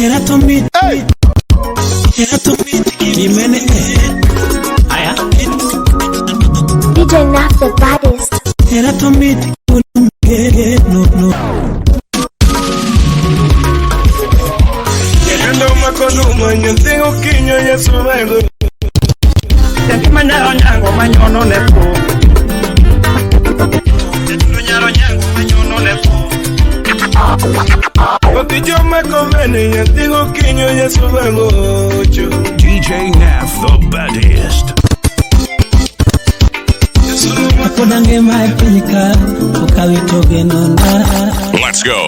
Era to meet. Era to meet. Imene. Aya. DJ Naf the baddest. Era to meet. No. Querendo makono manyo tengo kinyo yesu vengo. Manyaro nyango manyono lepo. Nyaro nyango manyono lepo. Otijo makovene tengo kinyo yesu vengo. DJ Naf the baddest. Akodange mai pinyika ukawitoge nona. Let's go.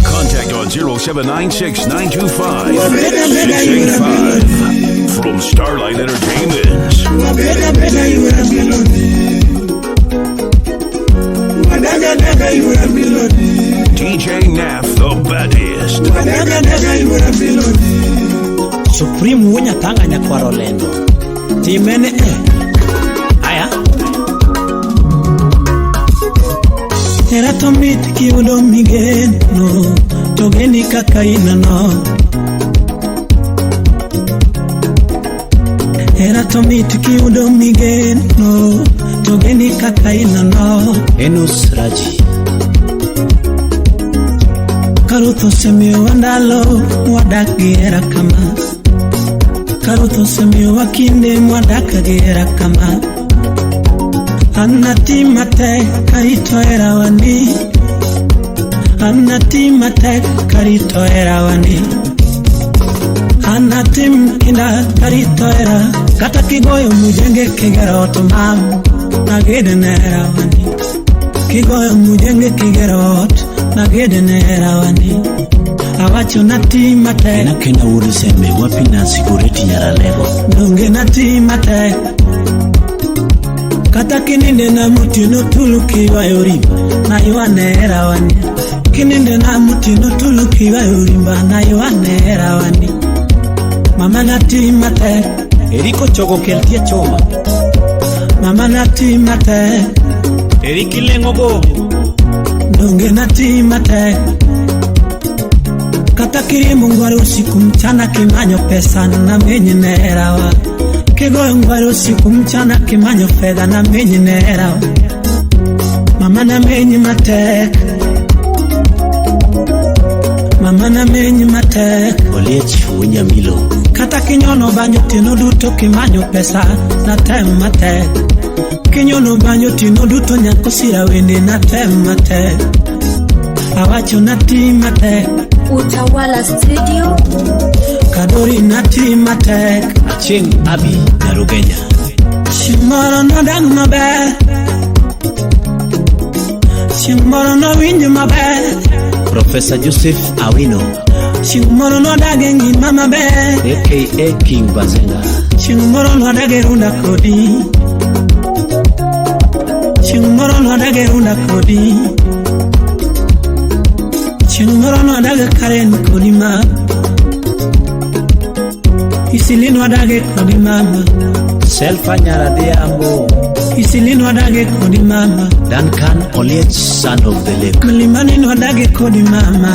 Contact on 0796-925-685 from Starlight Entertainment. DJ Naf the baddest. Supreme wonya tanganya kwa Rolendo. Timene aya. Era to meet kiudo migeno. Togeni kakaina no. Era to meet kiudo migeno. Togeni kakaina no. Enus Raji. Karuto semio wandalo. Wadagira kama. Karuto semio wakinde. Wadakagira kama. Anatimate karito era wani. Anatimate karito era wani. Anatim kinda karito era. Kata kigoyo mujenge kigera otomamu. Nagede nera wani. Kigoyo mujenge kigera ot. Nagede nera wani. Awacho natimate. Na kena uriseme wapi na sigureti nyara lego. Nunge natimate. Kata kininde na muti no tuluki wa yorimba na yuanera wani. Kininde na muti no tuluki wa yorimba na yuanera wani. Mama nati mate Eriko chogo keltia choma. Mama nati mate Eriki lengo go Nunge nati mate Kata kiri mungwari usiku mchana kimanyo pesa na menye nera wa. Kigoyo ngwari usiku mchana kimanyo fedha na menye nera. Mama na menye matek. Mama na menye matek. Oliechi unya milo. Kata kinyono banyo tino duto kimanyo pesa na tem matek. Kinyono banyo tino duto nyako sira wende na tem matek. Awacho nati matek. Utawala Studio. Kadori nati matek. Aching Abi Narugenya. Shimoro no dang mabe. Shimoro no winju mabe. Professor Joseph Awino. Shimoro no dagengi mama be. AKA King Bazenga. Shimoro no dagerunda kodi. Shimoro no dagerunda kodi. Shimoro no daga karen kodi ma. Isilino adage kodi mama. Selfa nyara diambo. Isilino adage kodi mama. Duncan Oliech, son of the lake. Milimani no adage kodi mama.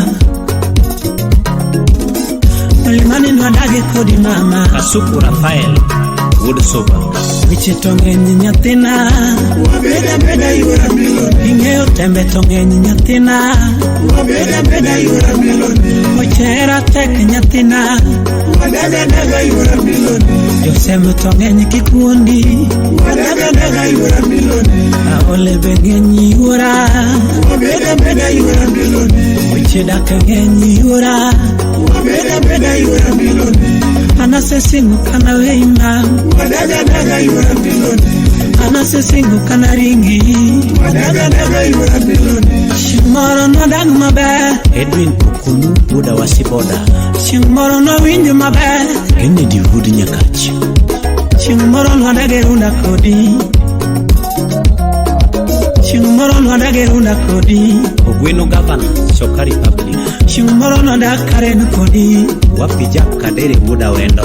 Milimani no adage kodi mama. Kasuku Rafael Woodsober. Wichitonge nyatina. Wabeda beda yura miloni. Ingeo tembe tonge nyatina. Wabeda beda yura miloni. Mochera tek nyatina. Wadaga yura miloni. Josemu tonge nyikikundi. Wadaga yura miloni. Aole bengenyi yura. Wabeda beda yura miloni. Wichida kengenyi yura. Wabeda beda yura miloni. Anasesingu kana weima. Wadaga yura miloni. Anasesingu kana ringi. Wadaga yura miloni. Shimoro no dang mabe. Edwin Kukumu Buda Wasiboda. Shimoro no winju mabe. Gene di hudi nyakachi. Shimoro no dagerunda kodi. Shimoro no dagerunda kodi. Ogweno Governor Shokari Public. Shimoro no dakaren kodi. Wapija kadere Buda wendo.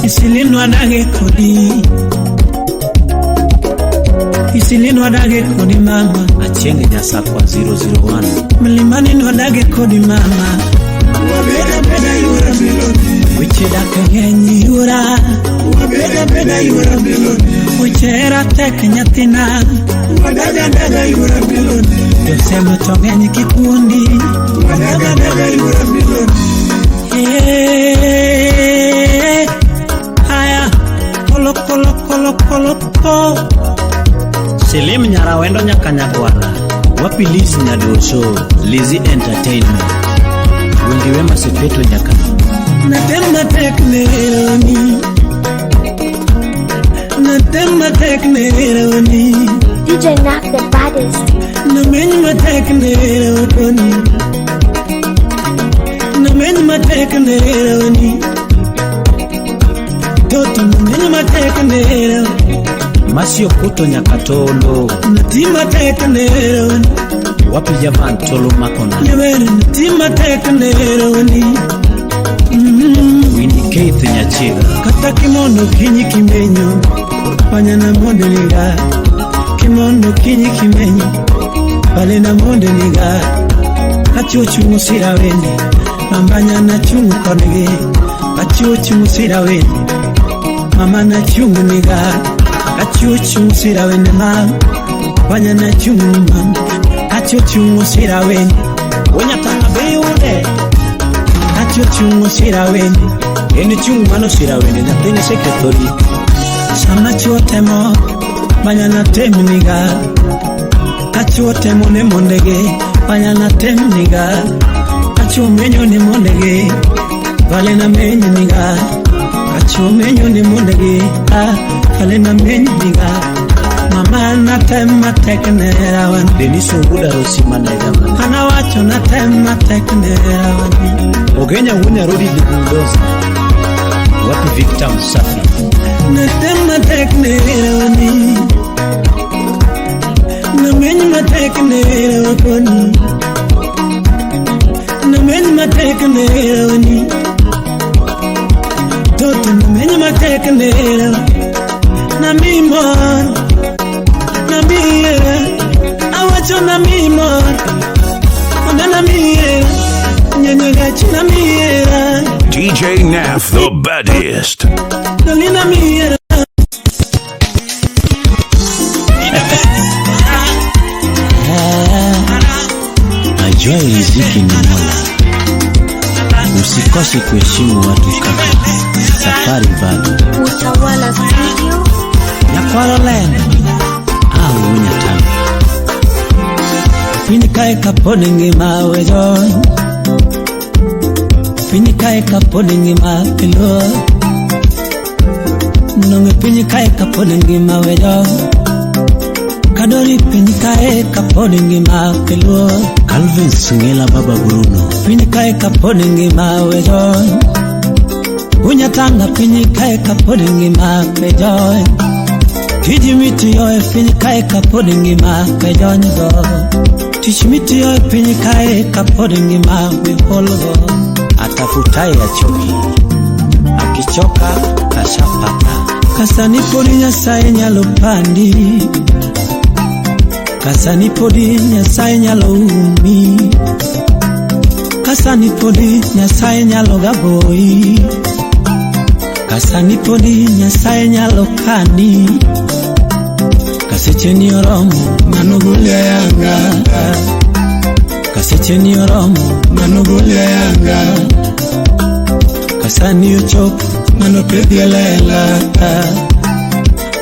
Isilino adage kodi. Isilino adage kodi mama. Chieng Nyasakwa 001 Milimani nwadage kodi mama Wabeda beda yura miloni Wiche dake ngenyi yura Wabeda beda yura miloni Wiche era teke nyatina Wadaga daga yura miloni Yosema tongenyi kikundi Wadaga daga yura miloni Haya Kolo kolo kolo kolo kolo Selim Nyarawendo Nyakanyagwala Wapi Liz Nyadoso Lizzy Entertainment Wengi wema sepeto nyakana Natema tekneroni Natema tekneroni DJ Naf the baddest. Namenyuma tekneroni Namenyuma tekneroni Toto namenyuma tekneroni Masio kuto Nyakatondo Natima tekneroni Wapi Javan Tolo Makona Nyewere natima tekneroni Winnie Keith Nyachiga Kata kimono kinyi kimenyo Panya na monde niga Kimono kinyi kimenyo Pale na monde niga Kachuchu musira wende Mambanya na chungu konege Kachuchu musira wende Mama na chungu niga Kachuchu musira wende mama Panya na chungu mama Kachuchu musira wende Wenya tanga beyude Kachuchu musira wende Eni chungu mano sira wende na tene sekretori Sama chuotemo Banya na temniga Kachuotemo ne mondege Banya na temniga Kachu menyo ne mondege Vale na menyo niga Kachu menyo ne mondege Vale na menyo niga Mama na tema teknera wan Deniso Buda Rosi manega man Hana wacho na tema teknera wan Ogenya wune rodi di bulldozer Wapi Victor Msafi Na tema teknera wani Na menyo teknera wakoni Na menyo teknera wani Toto na menyo teknera Na mimor Na miye Awacho na mimor Ona na miye Nyenyegachi na miye DJ Naf the baddest. Nalina miye Najua riziki ni Mola. Usikose kuheshimu watu kaka Safari bado Utawala Studio. Nyakwaro lene Au unyatanga Pinikae kapone ngima wejo Pinikae kapone ngima pilo Nonge pinikae kapone ngima wejo Kadori pinikae kapone ngima pilo Calvin Sungela Baba Bruno Pinikae kapone ngima wejo Unyatanga pinikae kapone ngima wejo Kijimiti yoe pinikae kapone ngima wejo nyo Tishimiti yoe pinikae kapone ngima weholgo Atafutaye achoki Akichoka kashapata Kasani podi Nyasaye nyalo pandi Kasani podi Nyasaye nyalo umi Kasani podi Nyasaye nyalo gaboi Kasani podi Nyasaye nyalo kani Kasecheni oromo manugule yanga Kasecheni oromo manugule yanga Kasani uchok ngano pedielela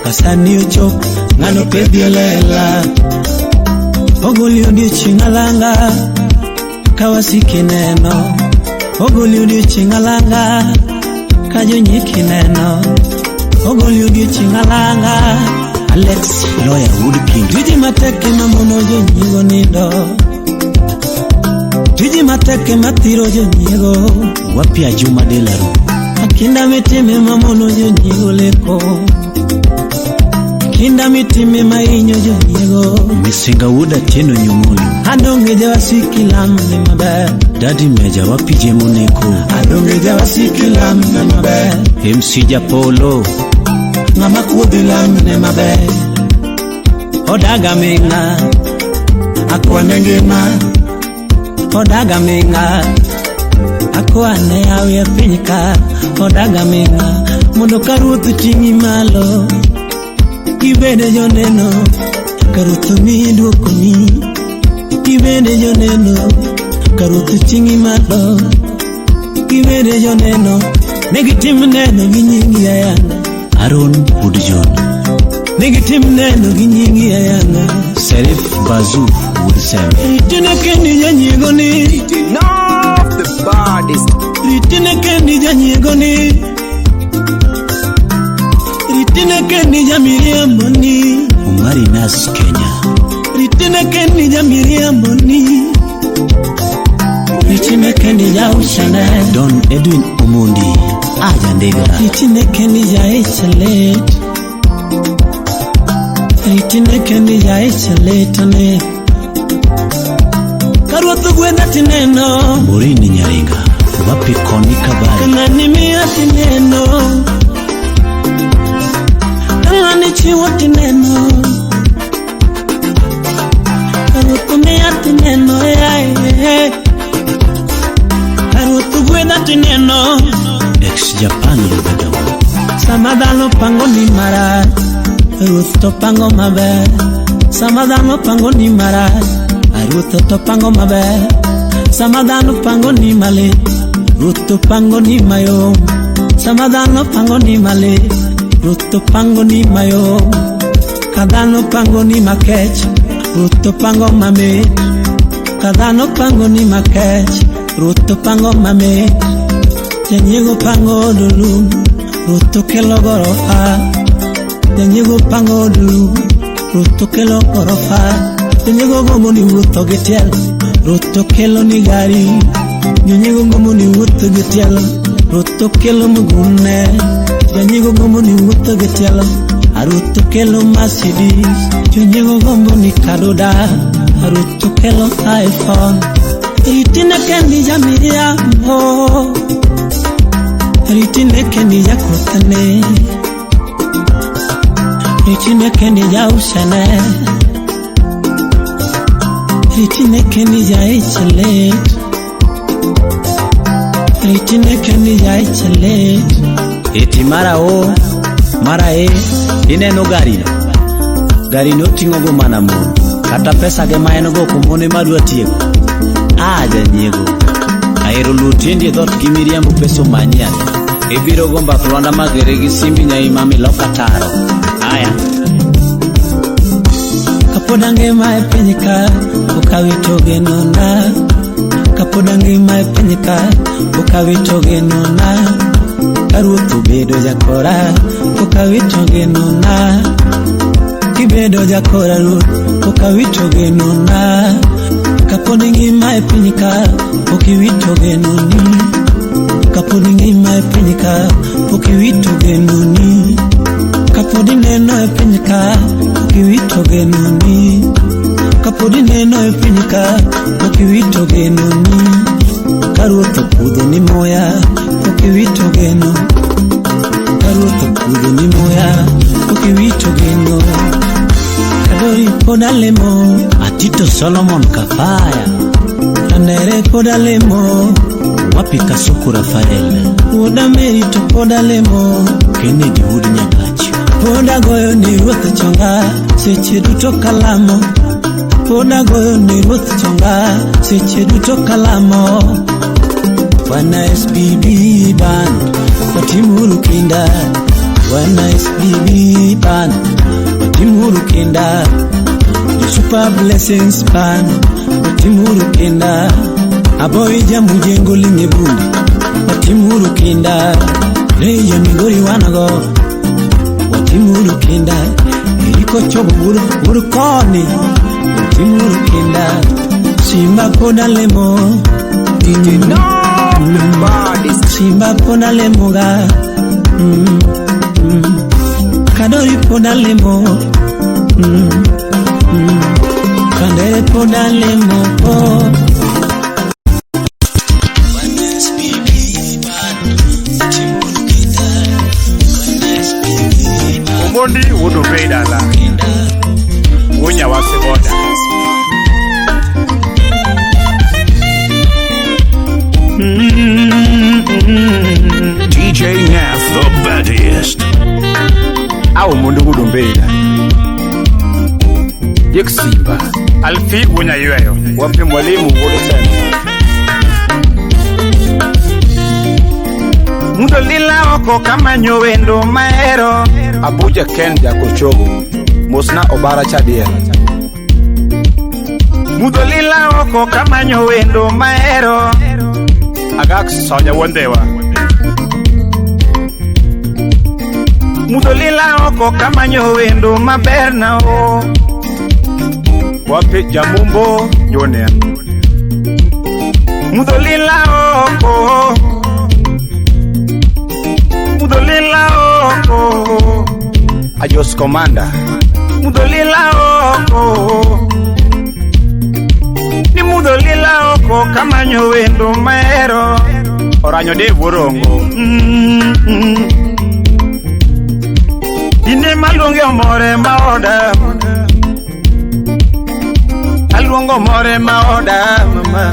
Kasani uchok ngano pedielela Ogoli odi chingalanga Kawasiki neno Ogoli odi chingalanga Kajo nyiki neno Ogoli odi chingalanga Alex Lawyer Woodking Tiji mateke mamono jo nyigo nido Tiji mateke matiro jo nyigo Wapi Ajuma Delaru Akinda mitime mamono jo nyigo leko Kinda mitime mainyo jo nyigo Misinga Wuda Tino Nyumulu Adonge jawasiki lamne mabe Daddy Meja wapi Jemoneko Adonge jawasiki lamne mabe MC Japolo Ngama kudi lamne mabe Odaga minga akwane ngima odaga minga akwane awe pinyka odaga minga mondo karuoth tingi malo ibede joneno karuoth mi duokoni ibede joneno karuoth tingi malo ibede joneno negitim neno gi nyingi ayanga Aaron Woodjohn negitim neno gi nyingi ayanga Serif Bazou Woodsem Ritine kendi janyegoni Not the baddest. Ritine kendi janyegoni Ritine kendi jamiriamboni Umari Nas Kenya Ritine kendi jamiriamboni Ritine kendi jaushane Don Edwin Omondi Aja ndega Ritine kendi jaichalet Ritine kendi jaichaletane Karuoth gwenda tineno Morini Nyaringa Wapi koni kabari Kanani miya tineno Kanani chiwo tineno Karuoth miya tineno Karuoth gwenda tineno Ex-Japan lubedo Samadhano pango ni maraj Ruoth to pango maber Samadhano pango ni maraj Ruoth to pango maber Samadhano pango ni male Ruoth to pango ni mayom Samadhano pango ni male Ruoth to pango ni mayom Kadhano pango ni makech Ruoth to pango mamit Kadhano pango ni makech Ruoth to pango mamit Janyego pango dulum Ruoth to kelo gorofa Janyego pango dulum Ruoth to kelo gorofa Janyego gomo ni wuotho gi tielo Ruoth to kelo ni gari Janyego gomo ni wuotho gi tielo Ruoth to kelo mugune Janyego gomo ni wuotho gi tielo Ruoth to kelo Mercedes Janyego gomo ni kadoda Ruoth to kelo iPhone Ritine kendi jamiriambo Ritine kendi jakuthane Ritine kendi jaushane Ritine kendi jaichalet Ritine kendi jaichalet Eti mara o Mara ineno Garino tingo go mana mo Kata pesa ge maeno go kumone madwa tiego Aja nyego Aero lutiendi dhot gi miriambo peso manyan Ibiro gomba kulanda magere gi simbi nyai mami loka taro Aya Kapodange mae penyika Ukawito genona Kapodange mae penyika Ukawito genona Karuoth bedo jakora Ukawito genona Kibedo jakora Ruoth Ukawito genona Kaponi ngima epinyika Ukiwito genoni Kaponi ngima epinyika Ukiwito genoni Kaponi neno epinyika Ukiwito genoni Kaponi neno epinyika Ukiwito genoni Karuoth pudho ni moya Ukiwito geno Karuoth pudho ni moya Ukiwito geno Kadori podalemo Atito Solomon Kafaya Andere podalemo Wapi Kasuku Rafael Uda Merito podalemo Kennedy Wood Nyakachi Poda goyo ni Ruoth chonga Seche duto kalamo Poda goyo ni Ruoth chonga Seche duto kalamo Wana SBB band Watimuru kinda Wana SBB band Watimuru kinda The Super Blessings band Watimuru kinda Aboy jamu jengo linye bundi Watimuru kinda Reya mingori wanago Watimuru kinda Eriko chobo urukoni Watimuru kinda Simba poda lemo Simba poda lemo ga Kadori poda lemo Kandere poda lemo Omondi wodo beidala Wonya wase boda baddest. Au mundu gudumbeda Dick Simba Alfi unya yueyo. Wapi mwalimu Wodo Center. Mudo lila oko kama nyowendo maero. Abuja Ken Jakochogo Mosna Obara Chadiel. Mudo lila oko kama nyowendo maero. Agax Sonya wondewa. Mudo lila oko kama nyowendo maberna o. Wapi Jamumbo Junior. Mudo lila oko. Mudo lila oko. Ajos Commander. Mudo lila oko. Ni mudo lila oko kama nyowendo maero. Oranyo de Worongo. Ine malunge omore maoda. Alungo more maoda mama.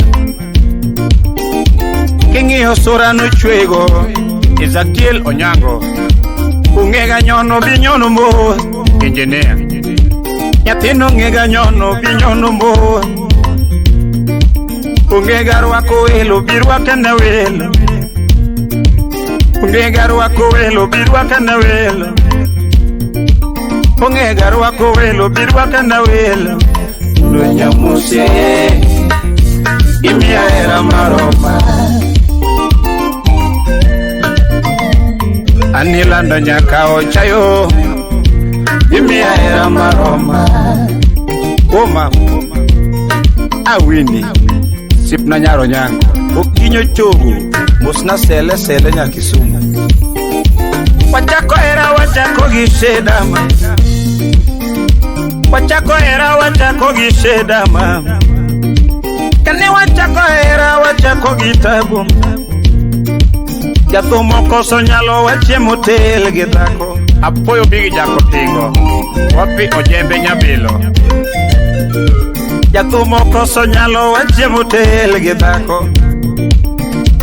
Kingi osura no chwego. Ezekiel Onyango. Ungega nyono binyono mo. Engineer. Nyatino ngega nyono binyono mo. Ungega rwako welo birwaka na welo. Ungega rwako welo birwaka na welo. Ungega rwako welo birwaka na welo. Nunya muse Imia era maroma. Anilanda nyakao chayo Imia era maroma. Oma Awini Sipna Nyaro Nyango Okinyo Chogo Mosna Sele Nyakisumu. Wachako era wachako gishedama. Wachako era wachako gishedama. Kane wachako era wachako gitabu. Jathomo koso nyalo wache motel gidhako. Apoyo bigi jako tingo. Wapi Ojembe Nyabilo. Jathomo koso nyalo wache motel gidhako.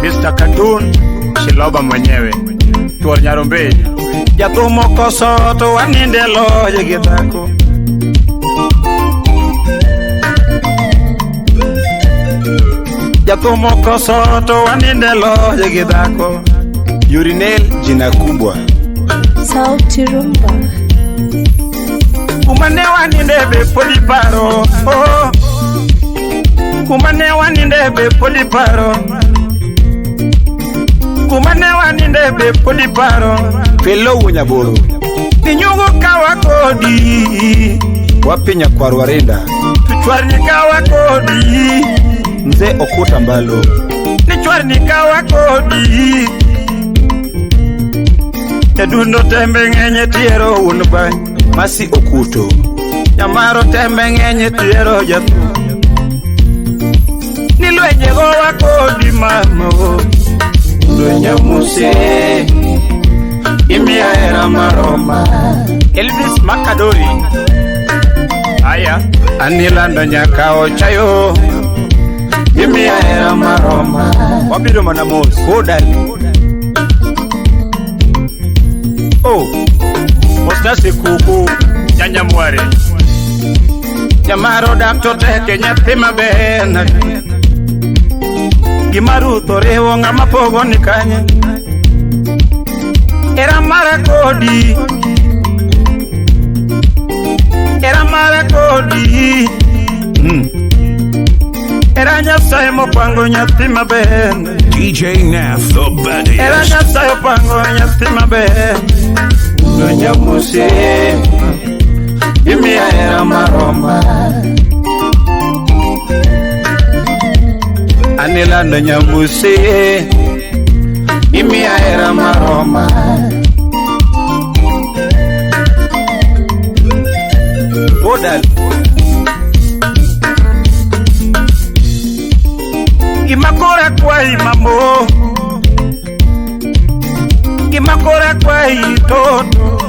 Mr. Cartoon Shiloba mwenyewe. Tuor Nyarombe. Jathomo koso to waninde loye gidhako. Jathomo koso to waninde loye gidhako. Urinel jina kubwa. Sauti Rumba. Kumane waninde be poliparo. Oh. Kumane waninde be poliparo. Kumane waninde be poliparo. Pelo Wunyaboro. Kinyugo kawa kodi. Wapi Nyakwaru Warinda. Tuchwarni kawa kodi. Mzee Okuta Mbalo. Nichwarni kawa kodi. Edundo tembe ngenye tiero unba. Masi Okuto. Nyamaro tembe ngenye tiero jatu. Nilwenye gowa kodi mamo. Nilwenye muse Imia era maroma. Elvis Makadori. Aya Anilanda nyakao chayo Imia era maroma. Wabido Manamos. Hodali. Oh Mostasi Kuku Nyanya mware. Nyamaro dakto teke nyathima bena. Gimaru torewo ngama pogo ni kanye. Era mara kodi. Era mara kodi. Era nyasaye mopango nyathima bena. DJ Naf the Era baddest. nyasaye mopango nyathima bena. Nunya muse Imia era maroma. Anilanda nyambuse Imia era maroma. Hodali. Imakora kwa imamo. Imakora kwa itoto.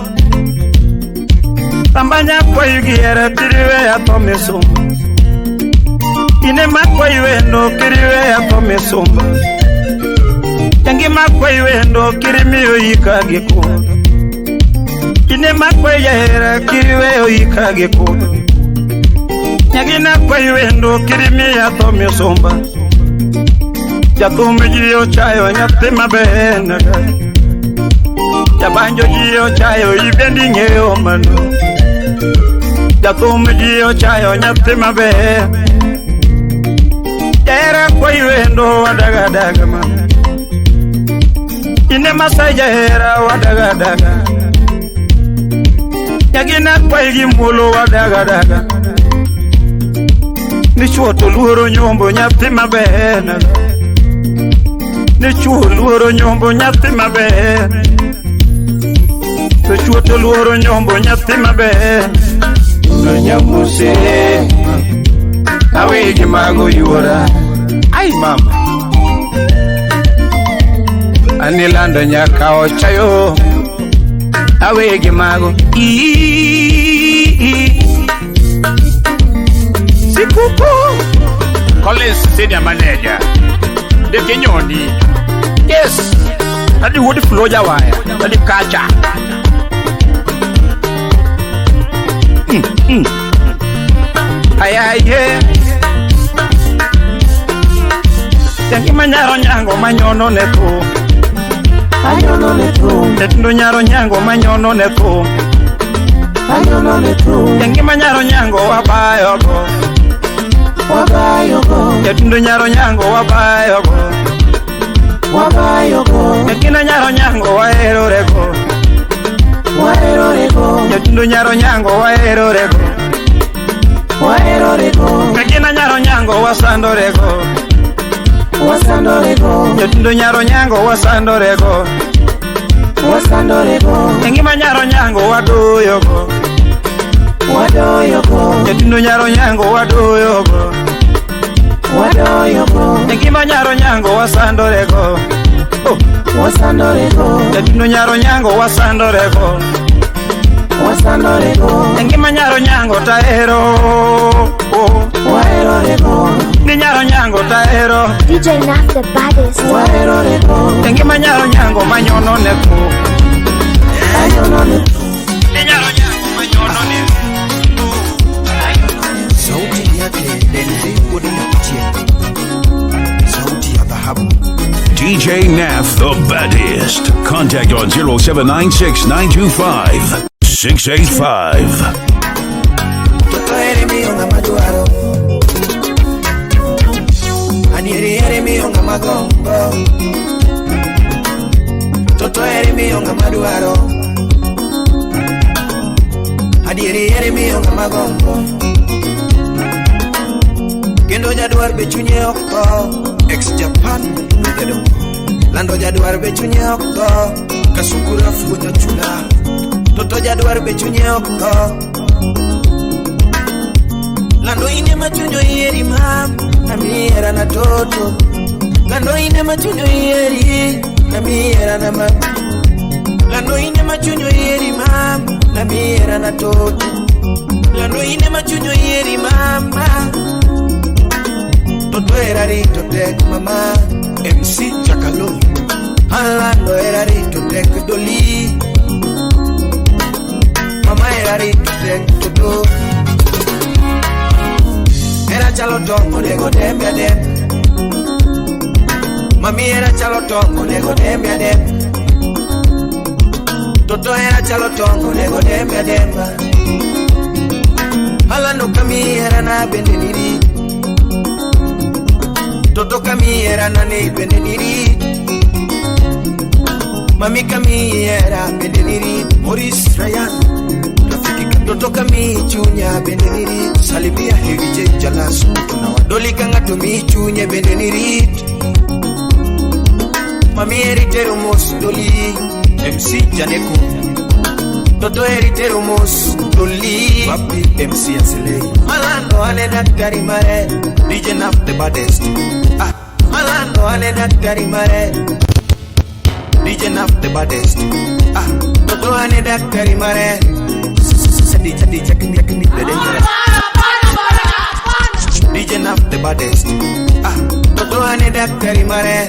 Tambanya kwa yugiera tiriwe ya tomesumba. Ine makwa iwendo kiriwe ya tomesumba. Yangi makwa iwendo kirimiyo yikageko. ine makwe yahera kiriwe oikage ko nyagina kwe wendo kirimi ya tomi somba Jatume jiyo chayo nyatima benaga Jabanjo jiyo chayo ibendi ngeo manu Jatume jiyo chayo nyatima benaga Jahera kwa iwendo wadaga daga man Ine masai jahera wadaga daga Nyagina kwa igimulo wadaga daga Nichuoto luoro nyombo nyatima benaga Nichuo luoro nyombo nyathi maber Nichuo luoro nyombo nyathi maber Nonyamuse Awegi mago yuora Ai mama Anilando nyaka ochayo Awegi mago Sikuku Collins senior manager De Kenyoni Yes, adi wodi flow jawaya, adi kacha. Ayaye. Tengi manyaro nyango manyono neto. Manyono neto. Tendo nyaro nyango manyono neto. Manyono neto. Tengi manyaro nyango wabayo go. Wabayo go. Tendo nyaro nyango wabayo go. Wabayoko Ekina nyaro nyango waero rego Waero rego Yatundo nyaro nyango waero rego Waero rego Ekina nyaro nyango wasando rego Wasando rego Yatundo nyaro nyango wasando rego Wasando rego Engima nyaro nyango wadoyoko Wadoyoko Yatundo nyaro nyango wadoyoko Wadoyoko Engima nyaro nyango wasandorego Wasandorego Yatundo nyaro nyango wasandorego Wasandorego Engima nyaro nyango taero Waero rego Ni nyaro nyango taero DJ Naf the baddest. Waero rego Engima nyaro nyango manyono neko Manyono neko Ni nyaro nyango manyono neko Sauti yake Denzi Udinakutia Sauti ya dhahabu DJ Naf the baddest. Contact on 0796-925-685. Toto eremi onga maduaro Anieri eremi onga magombo Toto eremi onga maduaro Anieri eremi onga magombo Kendo jadwar bechunye oko Ex-Japan Lando jadwar bechunye oko Kasukura fuja chula Toto jadwar bechunye oko Lando ine machunyo ieri mam Namiera na toto Lando ine machunyo ieri Namiera na mam Lando ine machunyo ieri mam Namiera na toto Lando ine machunyo ieri mama Toto era rito tek mama MC Chakalo Alando era rito tek doli Mama era rito tek todo Era chalo tongo nego dembe adem Mami era chalo tongo nego dembe adem Toto era chalo tongo nego dembe ademba Alando kami era na bendeniri Toto kami era nane bendeniri Mami kami era bendeniri Maurice Ryan Toto kami chunya bendeniri Salibia Heavy Jalas Wadoli kanga tumi chunya bendeniri Mami eritero mos doli MC Janeko Toto eritero mos doli Papi MC Asilei Malando ane daktari mare DJ Naf the baddest Malando ane daktari mare DJ Naf the baddest Toto ane daktari mare DJ kini the dangerous DJ Naf the baddest Toto ane daktari mare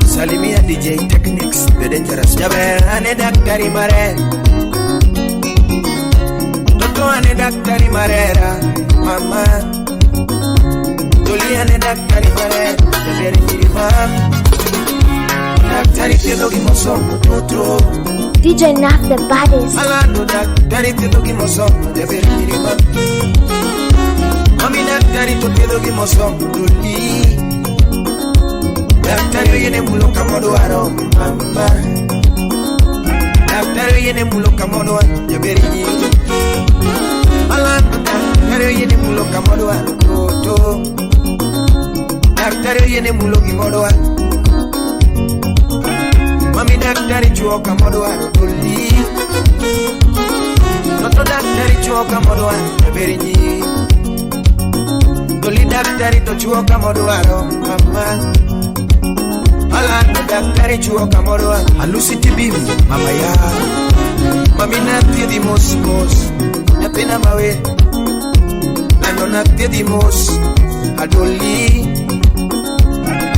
Salimia DJ Techniques the dangerous Jaber ane daktari mare Toto ane daktari marera mama. Doli ane daktari marera jaberi nyiri mama. Daktari tiado gimosomo toto. DJ Naf the baddest. Alando daktari tiado gimosomo jaberi nyiri mama. Mami daktari to tiado gimosomo doli. Daktari yene mulo kamodo aro mama. Daktari yene mulo kamodo jaberi nyiri. Alando daktari yene mulo kamodo aro toto. Daktari yene mulo gimodo aro. Mami daktari chuoka modoa doli. Toto daktari chuoka modoa berinyi. Doli daktari to chuoka modoa mama. Ala daktari chuoka modoa alusi tibibi mama ya. Mami natie di mos ya pena mawe. Nano natie di mos adoli.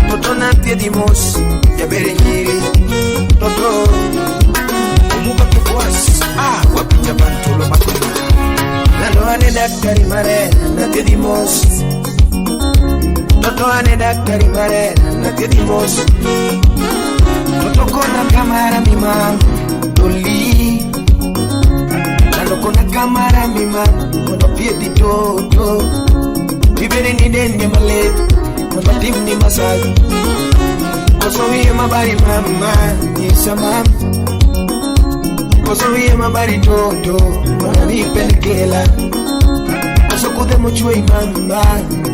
Toto natie di mos ya berinyi. Toto umuka kufuas wapita bantulo makuna. Nano ane daktari mare na tedimos. Toto ane daktari mare na tedimos. Toto kona kamara mima doli. Nano kona kamara mima kono piedi toto. Bibere ni dende male kono timni masaj. Koso wiye mabari mama, yesa mama. Koso wiye mabari toto, wana nipelekela. Koso kude mochwe mama,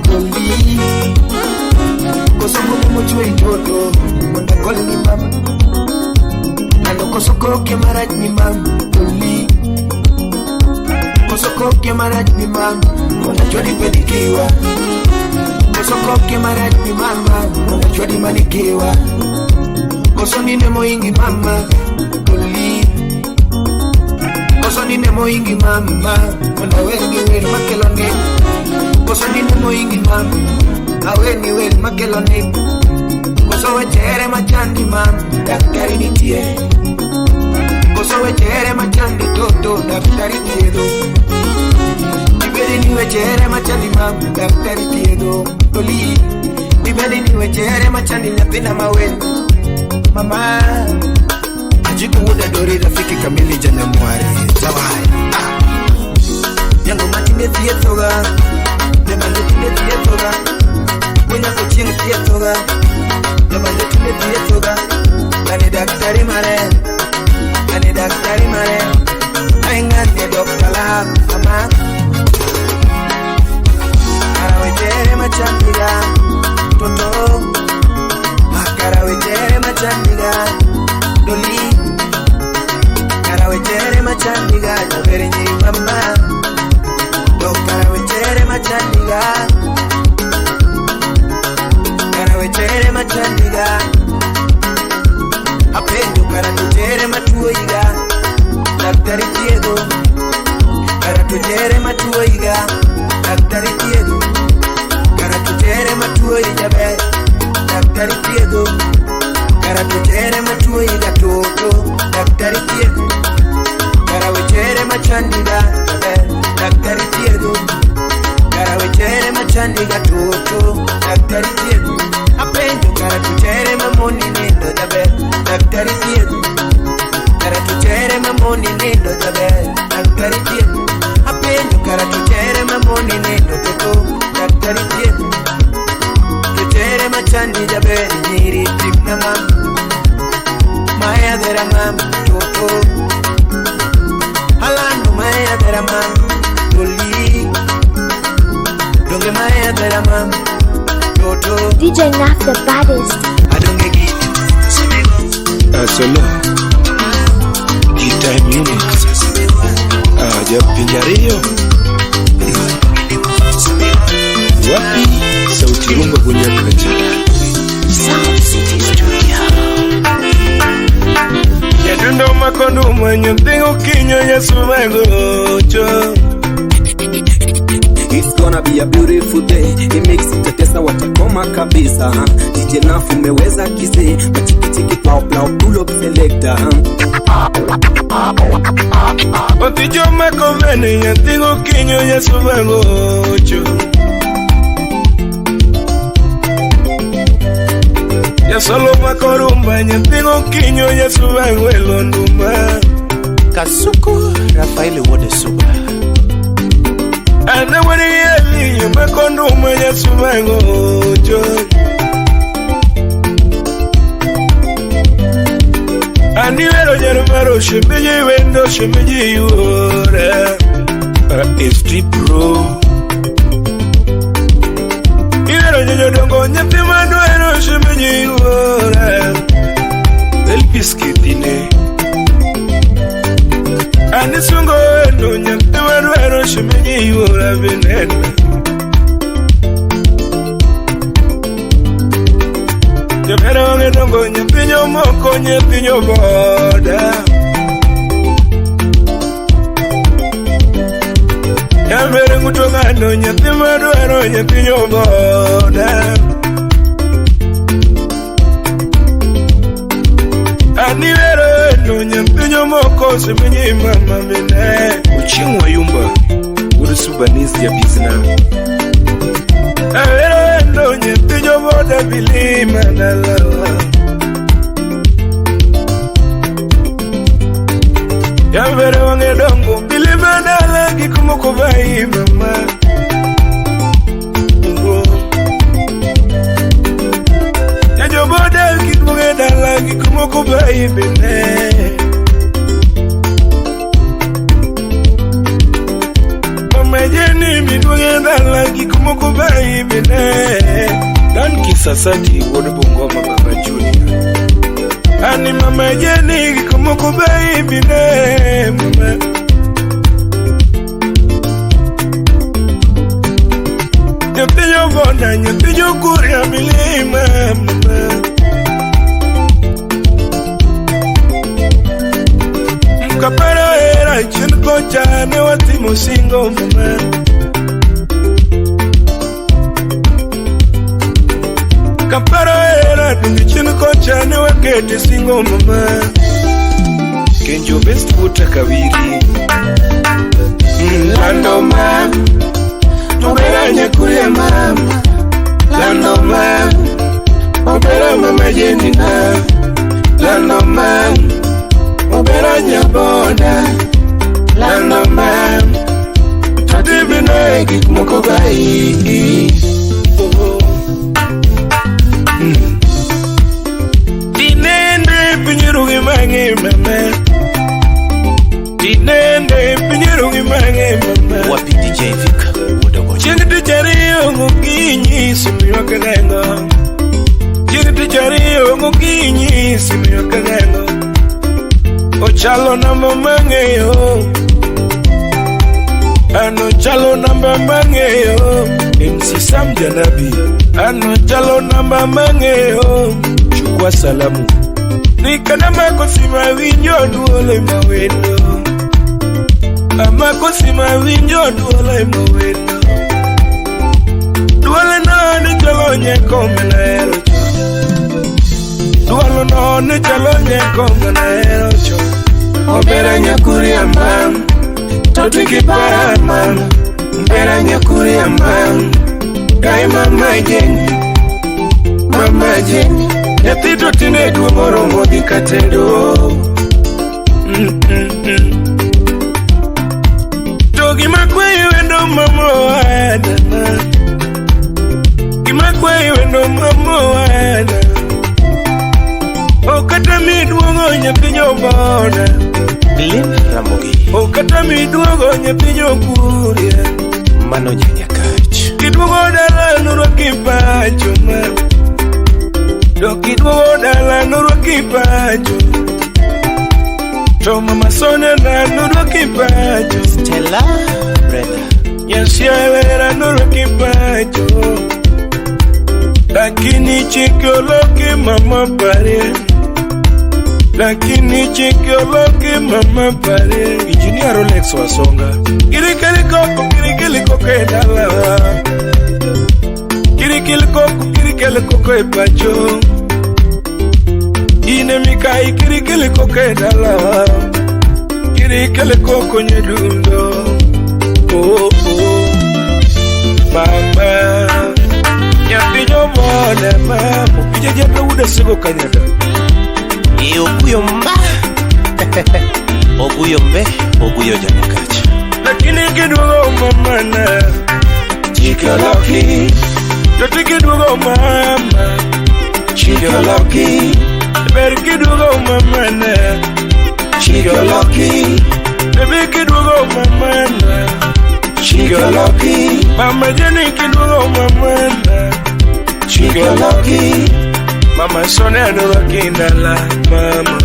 doli. Koso kude mochwe toto, wana kole ni mama. Nano koso koke maraj ni mama, doli. Koso koke maraj ni mama, wana chwadi pedikiwa. Koso koke maraj ni mama, wana chwadi manikiwa. Koso nine moingi mama, doli. Koso nine moingi mama, wana weni weni makelone. Koso nine moingi mama, aweni weni makelone. Koso wechere machandi mama, daktari nitie. Koso wechere machandi toto, daktari tiedo. Nibedi ni wechere machandi mama, daktari tiedo. Doli, nibedi ni wechere machandi nyapina maweni. Mama ajiku wuda dori rafiki kamili jana mwari zawai yango matine tiye toga demande tiye toga wenya kuchini tiye toga demande tiye toga ane daktari mare aingane doktala mama arawejere machandiga toto Karawejere machandiga doli. Karawejere machandiga jaberi nyiri mama. Do karawejere machandiga. Karawejere machandiga. Apendo karatujere matuoiga. Daktari tiedo. Karatujere matuoiga. Daktari tiedo. Karatujere matuoiga be. Daktari tiedo. Karatujere matuoiga toto. Daktari tiedo. Karawejere machandiga daktari tiedo. Karawejere machandiga toto. Daktari tiedo. Apendo karatujere mamoni nindo dabe. Daktari tiedo. Karatujere mamoni nindo dabe. Daktari tiedo. Apendo karatujere mamoni nindo toto. Daktari tiedo. Tujere machandi jabe nyiri tikna mam. Maya dera mam toto. Halando maya dera mam doli. Donge maya dera mam toto. DJ Naf the baddest. Adonge giti Solo Gita Munich Japinjario wapi sauti rumba kwenye kacha Sound City Studio. Yadundo makondo mwenye mtengo kinyo ya sumagocho. It's gonna be a beautiful day. It makes it the sasa watakoma kabisa. DJ Nafu umeweza kise, machikitiki plau plau pull up selector. Otijo makovene nyantingo kinyo Yesu bangocho. Ya solo makorumba nyantingo kinyo Yesu bangwelo nduma. Kasuku Rafael Wodesuba. Ana wani yeli yumekonduma Yesu bangocho. Ani vero jerumaro shembeji wendo shembeji yura FT Pro. Ivero jejodongo nyepi manuero shembeji yura Elvis Kitine. Ani sungo wendo nyepi manuero shembeji yura Venena. Jomera wange dongo nyapinyo moko nyapinyo boda. Yamere ngutongano nyapima duero nyapinyo boda. Anivero eno nyapinyo moko semenye mama mene. Uchingwa yumba Wodesuba nizi ya bizna. Avero eno nyapinyo boda bilima na lawa. Yavere wange dongo bilima na lagi kumukubai mama. Yajo boda kikuge na lagi kumukubai bine. Mama jeni midwege na lagi kumukubai bine. Dan Kisasati Wodubungoma Mama Junior. Ani mama jeni kumukubai bine mama. Nyapinyo bonda nyapinyo kuria milima mama. Mkapara era chinko chane wati musingo mama. Kapara era dungi chinko chane wakete singo mama. Kenjo best puta kawiri. Lando ma Obera nyakuria mama. Lando ma Obera mama jenina. Lando ma Obera nyaboda. Lando ma Tatibina ekik mukobai. Dinende pinyirugi mange mama. Dinende pinyirugi mange mama. Wapi DJ Vika Wodogo. Chini tijario ngukinyi simiwa kanengo. Chini tijario ngukinyi simiwa kanengo. Ochalo namba mangeyo. Ano chalo namba mangeyo. MC Sam Janabi. Ano chalo namba mangeyo. Chukwa salamu. Nikana makosima winyo duole mawendo. Amakosima winyo duole mawendo. Duole no ni chalo nyeko menero cho. Duole no ni chalo nyeko menero cho. Obera nyakuria mam. Totwiki para mam. Obera nyakuria mam. Gai mama jeni. Mama jeni. Yatito tine duomoro modi katendo. Togi makweyo endo mamo wadana. Gimakweyo endo mamo wadana. Okata mi duogo nyapinyo boda. Lin Ramogi. Okata mi duogo nyapinyo kuria. Mano Nyanyakach. Kiduogo dala nuro kipacho ma. Dokidwo dala nuro kipacho. Toma masone na nuro kipacho. Stella Breda. Yasiawera nuro kipacho. Lakini chikoloki mama pare. Lakini chikoloki mama pare. Engineer Rolex Wasonga. Kirikili koko kedala. Kiri kirikele koko e pacho ine mikai kirikele koko e dala kirikele koko nyedundo oh mama nyapinyo mone mama Jejepe uda sigo kanyada Okuyo mba Okuyo mbe Okuyo janakacha Lakini kidogo mamana Chikaloki Toti kidogo mama Chikaloki Beri kidogo mamana Chikaloki Bebe kidogo mamana Chikaloki Mama jeni kidogo mamana Chikaloki Mama sonendo rakindala mama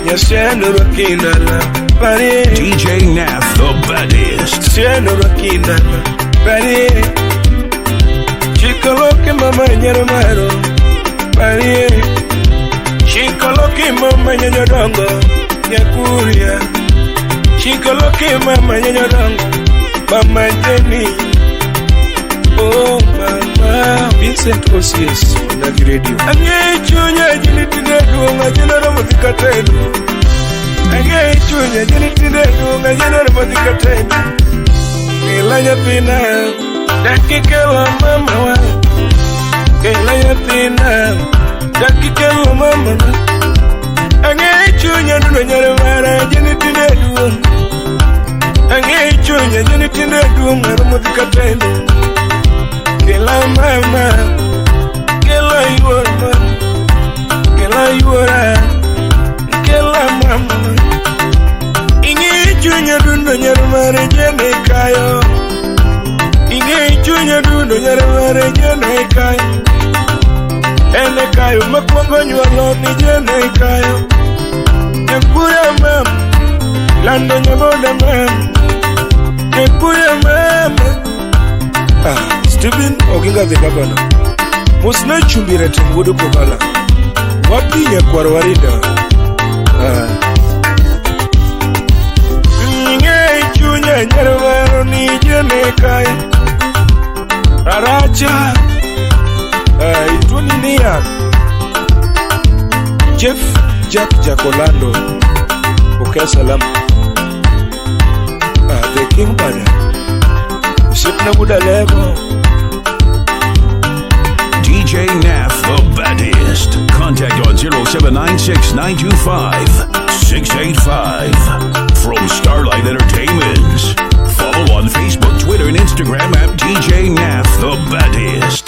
Yasendo rakindala Bari DJ Naf the baddest Sendo rakindala Bari Chikaloki mama nyaromaro Bari Chikaloki mama nyanyorongo Nyakuria Chikaloki mama nyanyorongo Mama Jenny Oh mama Vincent Osies na radio Ange chunya jini tinedu Ngajina na muzika tenu Ange chunya jini tinedu Ngajina na muzika tenu Kelanya pina Dakikela mama wa Kelanya pina Dakikela mama na Ange chunya nuna nyare mara Jini tinedu Ange chunya jini tinedu Ngara muzika tenu Kela mama, kela yuora, kela yuora, kela mama. Inge chunya dundo nyarumare jene kayo. Inge chunya dundo nyarumare jene kayo. Ene kayo makwongo nyualo ni jene kayo. Nyakura mama, lando nyaboda mama. Nyakura mama. Stephen Oginga the governor Musna chumbira tingudu kubala Wapi ya kwa warida Nge chunya nyarwaro ni jene kai Raracha Ituni niya Jeff Jack Jacolando Pokea salamu The King Bada Sipna Buddha level DJ Naf the baddest. Contact on 0796-925-685 from Starlight Entertainment. Follow on Facebook, Twitter, and Instagram at DJ Naf the baddest.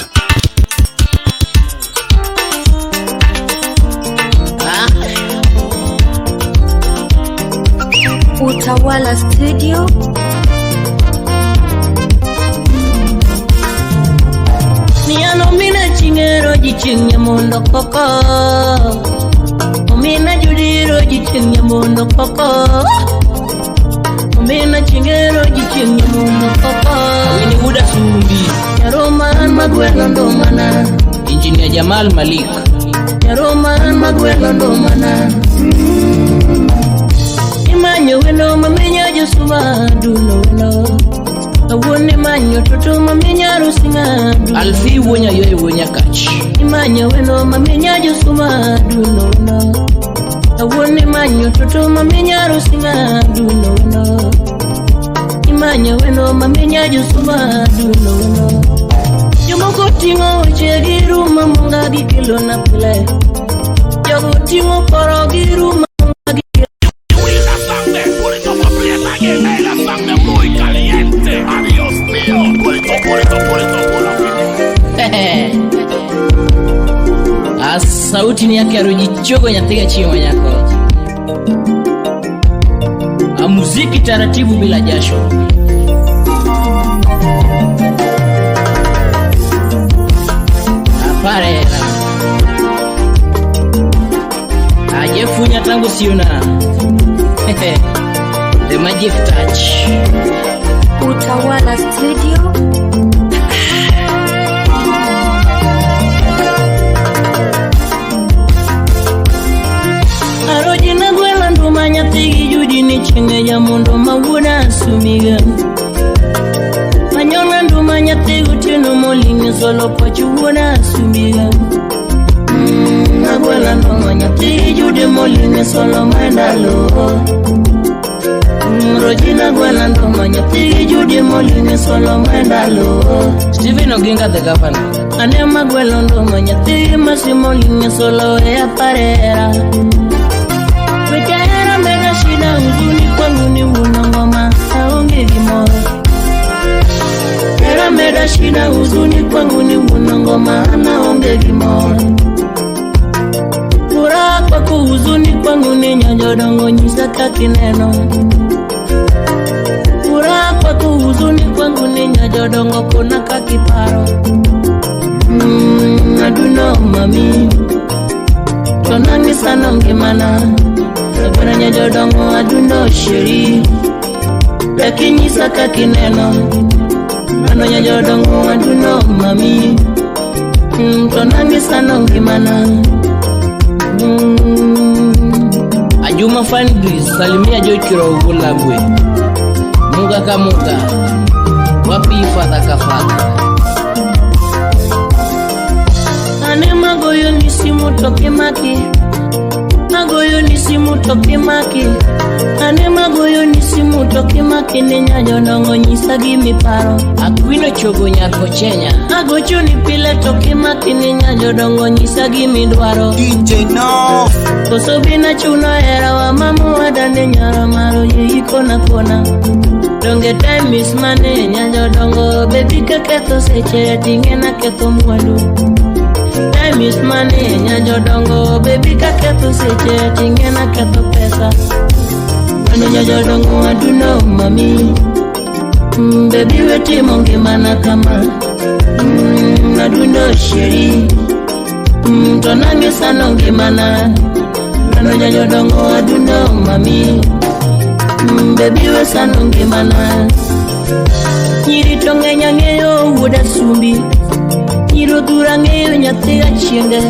Utawala Studio. Miano mina chingero jichinya mondo koko Omina judiro jichinya mondo koko Omina chingero jichinya mondo koko Wini Buda Sumbi Nyaroman magwelo ndomana Engineer Jamal Malik Nyaroman magwelo ndomana Imanyo weno mamenya Josuwa duno weno Awone manyo toto mamenya rusinga Alfi wonya yoy wonya kach Imanya weno mamenya Josuwa duno no Awone manyo toto mamenya rusinga duno no Imanya weno mamenya Josuwa duno no Jomoko tingo chegiru mamunga gikilo na pile Jogo tingo koro giru mamunga gikilo Sauti ni yake arujichogo nyathega chimo nyako Muziki taratibu bila jasho Apare Ajefunya tangu siuna The Magic Touch Utawala Studio. Arojina gwela ndumanya tigi judi ni chinge ya mondo mawuda sumiga Manyona ndumanya tigu tinu solo pachuona sumbiga Nagwela no nyathi jude molinge solo mandalo Rojina gwela ndo nyathi jude molinge solo mandalo Steven Oginga the governor Ane magwela ndo nyathi masimolinge solo ya parera Wekera mega shida huzuni kwangu ni unangoma Haonge gimoro Wekera mega shida huzuni kwangu ni unangoma Haonge gimoro Kura kwa kuhuzuni kwangu ni nyajodongo nyisa kakineno Kura kwa kuhuzuni kwangu ni nyajodongo kuna kakiparo Aduno mami Tonangi sana ngimana Sabana nyajodongo aduno shiri Lakini saka kineno Ano nyajodongo aduno mami Tonangi sana ngimana Ajuma Fandris salimia Jochiro Ugulagwe Muga kamuga Wapi ifata kafata Ane magoyo nisimu toke maki Magoyo nisimu toke maki Ane magoyo nisimu toke maki Nenyajo nongo nyisagi miparo Akwino chogo nyako chenya Agocho nipile toke maki Nenyajo nongo nyisagi midwaro DJ No Kosobina chuno era wa mamu wadane nyara maro Yiko na kona Donge time is money Nyanjo dongo baby kaketo seche Tingena keto mwandu Time is money Nyanjo dongo baby kaketo seche Tingena keto pesa Wano nyanjo dongo aduno mami Baby weti mongi mana kama Aduno shiri Tonangi sanongi mana Wano nyanjo dongo aduno mami Baby we sanongi mana Nyiri tonge nyangeyo wuda sumbi Nyiro dura ngeyo nyathiga chienge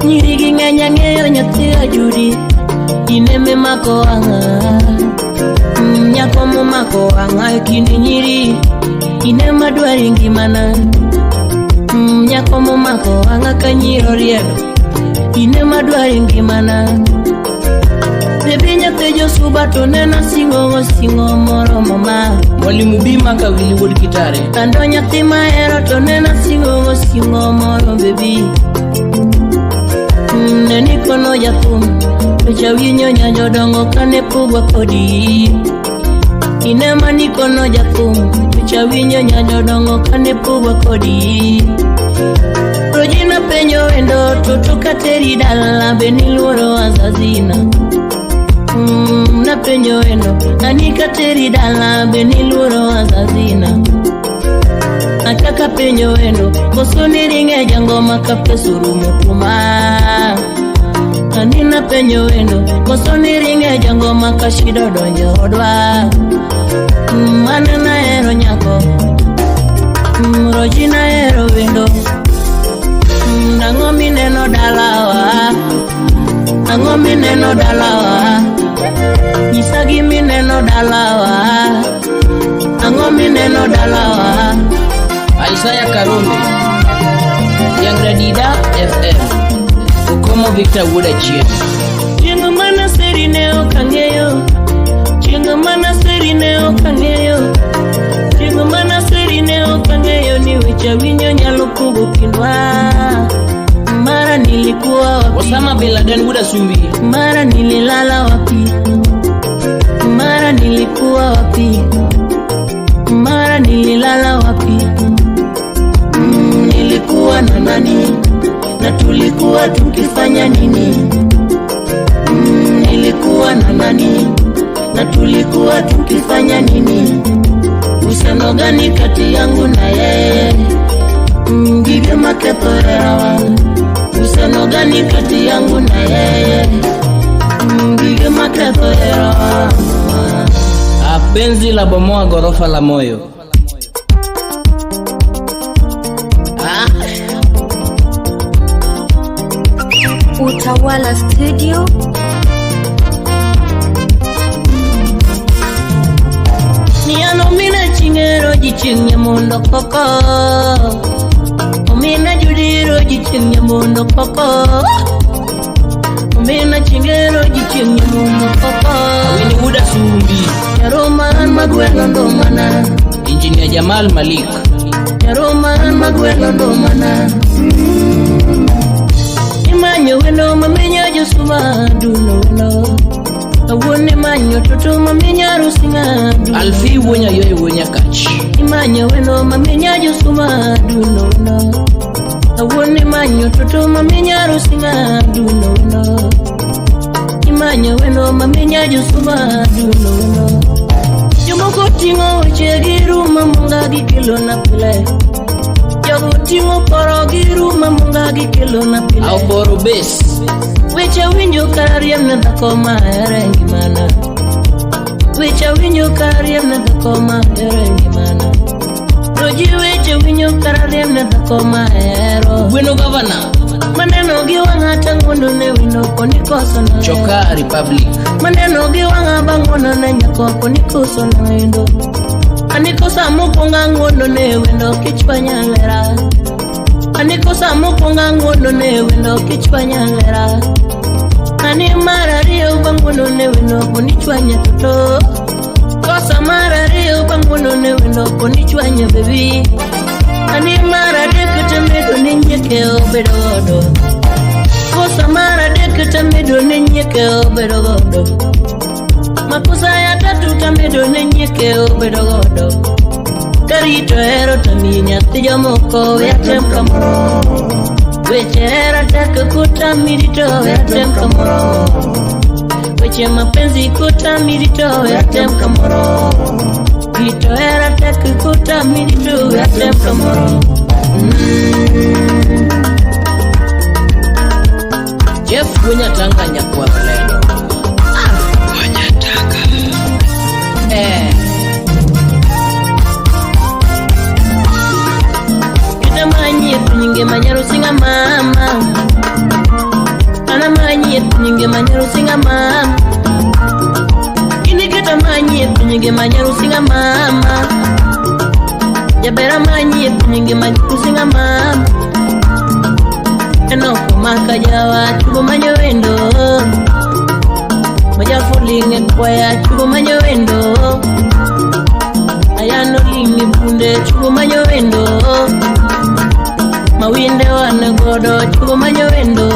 Nyiri ginge nyangeyo nyathiga judi Ineme mako anga Nyako mo mako anga Kini nyiri Inema duari ngimana Nyako mo mako anga kanyiro riedo Inema duari ngimana Baby nyatejo subato nena singo moro mama Mwalimu Bima kawili wood kitare Kando nyatima ero to nena singo moro baby Neni kono jatum Pecha winyo nyanjo dongo kane pugwa kodi Inema nikono jatum Pecha winyo nyanjo dongo kane pugwa kodi Rojina penyo endo Tutuka teri dala Beniluoro azazina Na penyo endo Anika teri dala Beniluoro azazina Akaka penyo endo Kosoni ringe jango makape surumu kuma Anina penyo endo Kosoni ringe jango makashido donjo odwa Manana ero nyako Rojina ero wendo Nangomi neno dalawa Nangomi neno dalawa Nyisagi mi neno dalawa Nangomi neno dalawa Isaiah Karumbi Yang Radida FM Ukomo Victor Wuda Chie Chinga mana seri neo kangeyo Chinga mana seri neo kangeyo Chinga mana seri neo kangeyo Ni wicha winyo nyalo kubu kindwa Mara nilikuwa wapi Osama Bin Laden Wuda Sumbi Mara nililala wapi Mara nilikuwa wapi Mara nililala wapi Nilikuwa na nani Na tulikuwa tukifanya nini Nilikuwa na nani Na tulikuwa tukifanya nini Uhusiano gani kati yangu na yeye Ngige maketo erawa Uhusiano gani kati yangu na yeye Ngige maketo erawa Penzi la bomoa gorofa la moyo Utawala Studio. Ni ano mina chingero jichinye mundo koko Omina judiro jiching nyamondo koko Omina chingero jiching nyamondo koko Awini Uda Sumbi Yaroman Magwelo Ndomana Engineer Jamal Malik Yaroman Magwelo Ndomana Imanyo weno maminya Josuma Duno weno Awone manyo toto maminya Rusinga Alfi wonya yoy wonya kach Imanyo weno maminya Josuma Duno weno Awone manyo toto maminya Rusinga Duno weno Imanyo weno maminya Josuma Duno weno Jomoko tingo weche giruma munga gikelo na pile Jogo tingo poro giruma munga gikelo na pile Au poro base Weche winjo kariem na dhako mahere ngimana Weche winjo kariem na dhako mahere ngimana Roji weche winjo kariem na dhako mahero Gweno governor Maneno giwanga tangono ne wino koni koso na Choka Republic Maneno giwanga bangono ne nyako koni koso na endo Anikosa mukunga ngono ne wino kichwanya lera Anikosa mukunga ngono ne wino kichwanya lera Ani marario bangono ne wino koni chwanya toto Kosa marario bangono ne wino koni chwanya baby Ani mara dekete medo ninyeke obedo godo Kosa mara dekete medo ninyeke obedo godo Makosa ya tatu tamedo ninyeke obedo godo Karito hero taminya tijo moko ya temka moro Weche hera taka kutamirito ya temka moro Weche mapenzi kutamirito ya temka moro Vito era teki kuta minitu ya temka moro Jeff Gunya Tanganya kwa Fleno Gunya Tanga Kita manyi nyinge manyaru singa mama Ana manyi nyinge manyaru singa mama Kita manyi nyinge manyaru singa mama Jabera manyi nyinge manyaru singa mama Eno kumaka jawa chubo manyo wendo Majafu linge kwaya chubo manyo wendo Ayano lingi bunde chubo manyo wendo Mawinde wana godo chubo manyo wendo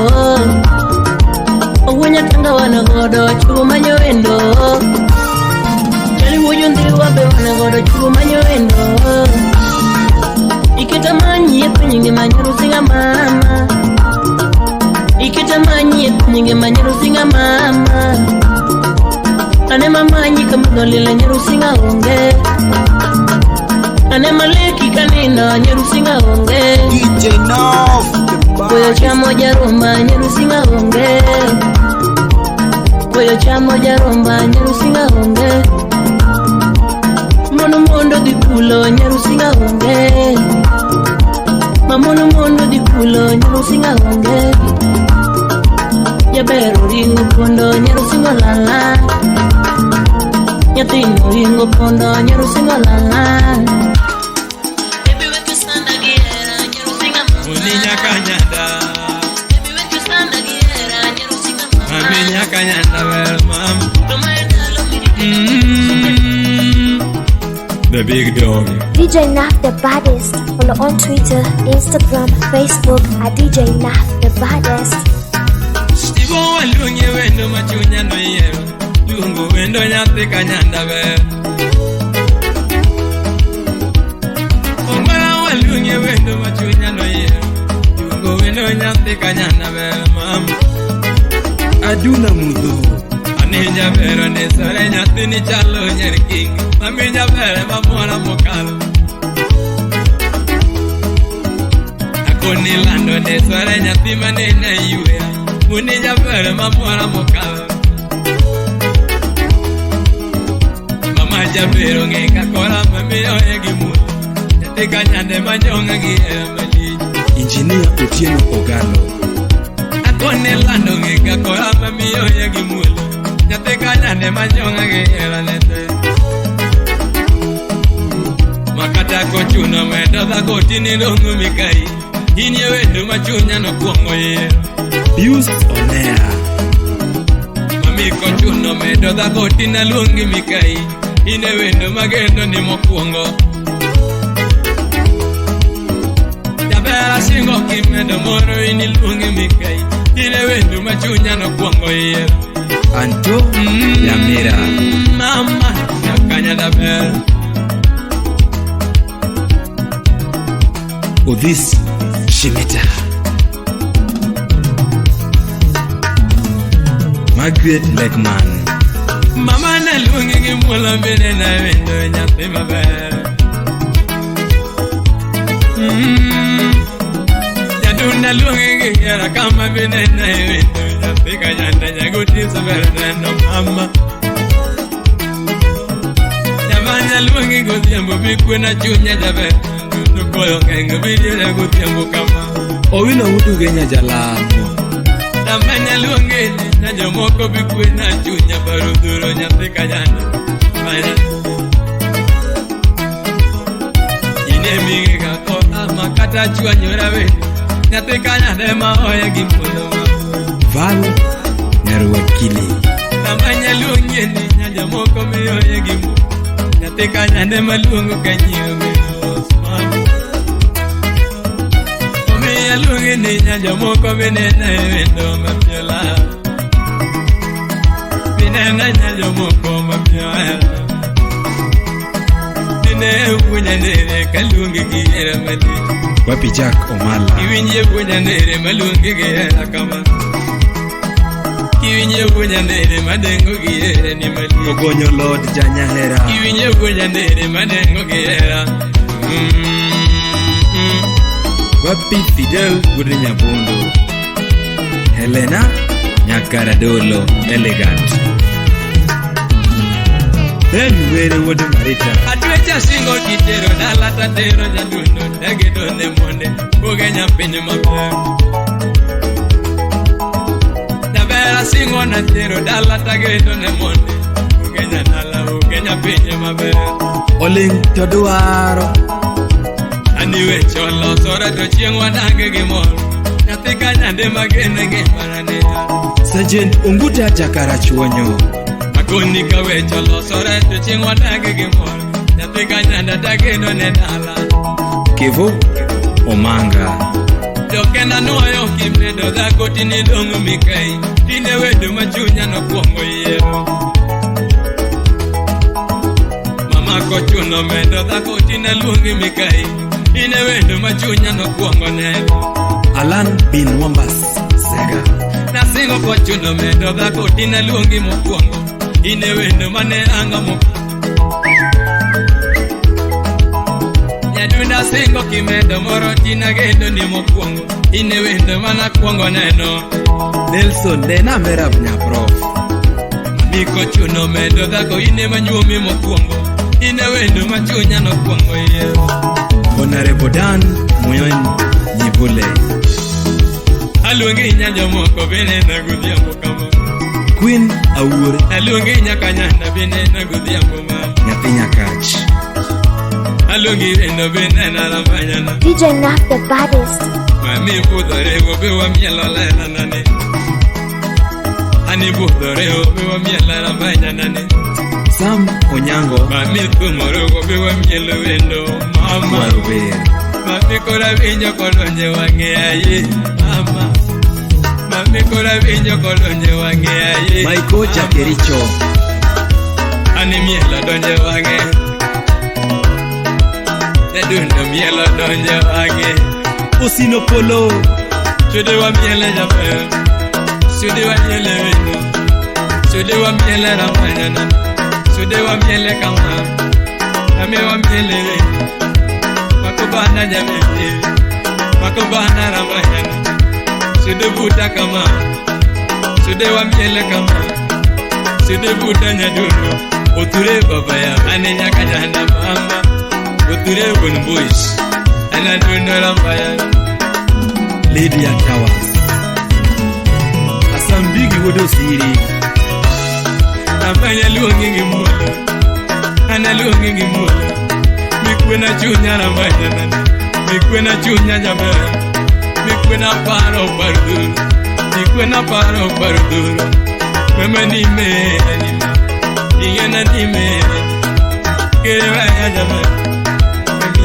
Owunya tanga wana godo chubo manyo wendo Wujunzi wabe wana godo chubu manyo endo Ikita manyi yetu nyingi manyaru singa mama Ikita manyi yetu nyingi manyaru singa mama Ane mamanyi kamadolila nyaru singa onge Ane maleki kanina nyaru singa onge DJ Naf Koyo chamo jarumba nyaru singa onge Koyo chamo jarumba nyaru singa onge Mono mondo di culo nyaru singa onge Mamono mondo di culo nyaru singa onge Yabero ringo pondo nyaru singa lala Nyatino ringo pondo nyaru singa lala Baby wetu sanda giera nyaru singa mama Muninya kanyanda Baby wetu sanda giera nyaru singa mama Muninya kanyanda well mam Tomaetalo mirite The big dog DJ Naf the baddest. Follow on Twitter, Instagram, Facebook at DJ Naf the baddest. Stibo walunye wendo machunya no yero Lungu wendo nyate kanyanda be Omara walunye wendo machunya no yero Lungu wendo nyate kanyanda be mam Aduna mudu Aninja vero ne sore nyate ni chalo nyerking Maminya vere mamora mokalo Akoni lando ne sore nyate manena yuya Munija vere mamora mokalo Mama jabero ngeka kora mamiyo egimu Nyate kanyande manyonga giemeli Engineer Otieno Ogalo Akoni lando ngeka kora mamiyo egimu Nyate kanyande manyonga giemeli Makata kochuno medo da kotini dongu mikai Inye wendo machunya no kuongo ye Pius Onea Mami kochuno medo da koti na luongi mikai Ine wendo magendo ni mokuongo Jabera singo kimedo moro ini luongi mikai Ine wendo machunya no kuongo ye Anto Yamira Mama Yakanya da bel Odis Shimita Margaret Legman Mama na luongi ngimula mbele na wendo nyathi maber Jaduna luongi ngiera kama mbele na wendo nyathi kanyanda nyaguti saber neno mama Jamanya luongi godhiambo mikwe na chunya jaber Nukoyo ngengo video na godhiambo kama Owino utuge nyajalamo Jamanya luongi na jomoko mikwe na chunya barudhuro nyathi kanyanda Maya Ine mingi kako ama kata chua nyora wendo Nyathi kanyanda maoya gimpolo Val Nyarwakili Jamanya luongi na jomoko miyoya gimpolo Nyathi kanyanda maluongo kanyiyo mino Omiya luongi ni nyajomoko binena wendo mapiola Binena nyajomoko mapiola Bine upunya nere kaluongi kiera mali Wapi Jack Omala Kiwinye upunya nere maluongi kiera kama Kiwinye upunya nere madengo kiera ni mali Ogonyo Lord Janyahera Kiwinye upunya nere madengo kiera Wapi Fidel Gudinyabundo Helena Nyakaradolo Elegant Were would Marita Atwecha singo kitero dalata tero jaduno Dagedo ne monde Ugenya pinyo mabe Dabera singo na tero dalata gedo ne monde Ugenya nala ugenya pinyo mabe Oling Toduaro Aniwe cholo sora to chieng wadange gimoro Nyathi kanyande magene ngimarane Sergeant Unguta Jakarachuonyo Makoni kawe cholo sora to chieng wadange gimoro Nyathi kanyanda dageno ne dala Kevo Omanga Dokena nuoyo kimedo dhako tini dongo mikai Tine wedo machunya no kuongo yero Mama kochuno medo dhako tine luongi mikai Ine wendo machunya no kuongo neno Alan bin Wambas Sega Nasingo kochuno medo dhako tine luongi mokuongo Ine wendo mane anga Nyaduna singo kimedo moro tina gendo ni mokuongo Ine wendo mana kuongo neno Nelson Nena Merab Nyaprof Miko chuno medo dhako ine manyuomi mokuongo Ine wendo machunya no kuongo yero Honorable Dan Muyon Nyibule Aluongi nyanjo moko bene na gudhiambo kama Queen Awure Aluongi nyakanyanda bene na gudhiambo ma Nyathi Nyakach Aluongi rendo bene na ramanyana DJ Naf the baddest. Mami budhore gobe wa mielo lela nane Ani budhore gobe wa mielo ramanyana ne Sam Onyango Mami tumoro gobe wa mielo wendo mama Warubere Mami kora vinyo kolonje wange aye mama Mami kora vinyo kolonje wange aye Maiko Jakericho Ani mielo donje wange Nedundo mielo donje wange Osino Polo Chude wa miele jabe Chude wa miele wendo Chude wa miele ramanyana Chude wa miele kama Nami wa miele wendo Makubana jamete Makubana ramanyana Chude buta kama Chude wa miele kama Chude buta nyaduno Oture baba ya Ane nyaka jahana mama Oture boys Ana duno ramanyana Lydia Towers Asambigi Wodo Siri Namanya luongi ngimula Ana luongi ngimula Mikwe na chunya ramanyana Mikwe na chunya jabe Mikwena paro barduro, mikwena paro barduro. Mama ni me, iyana ni me. Kewa ya jama,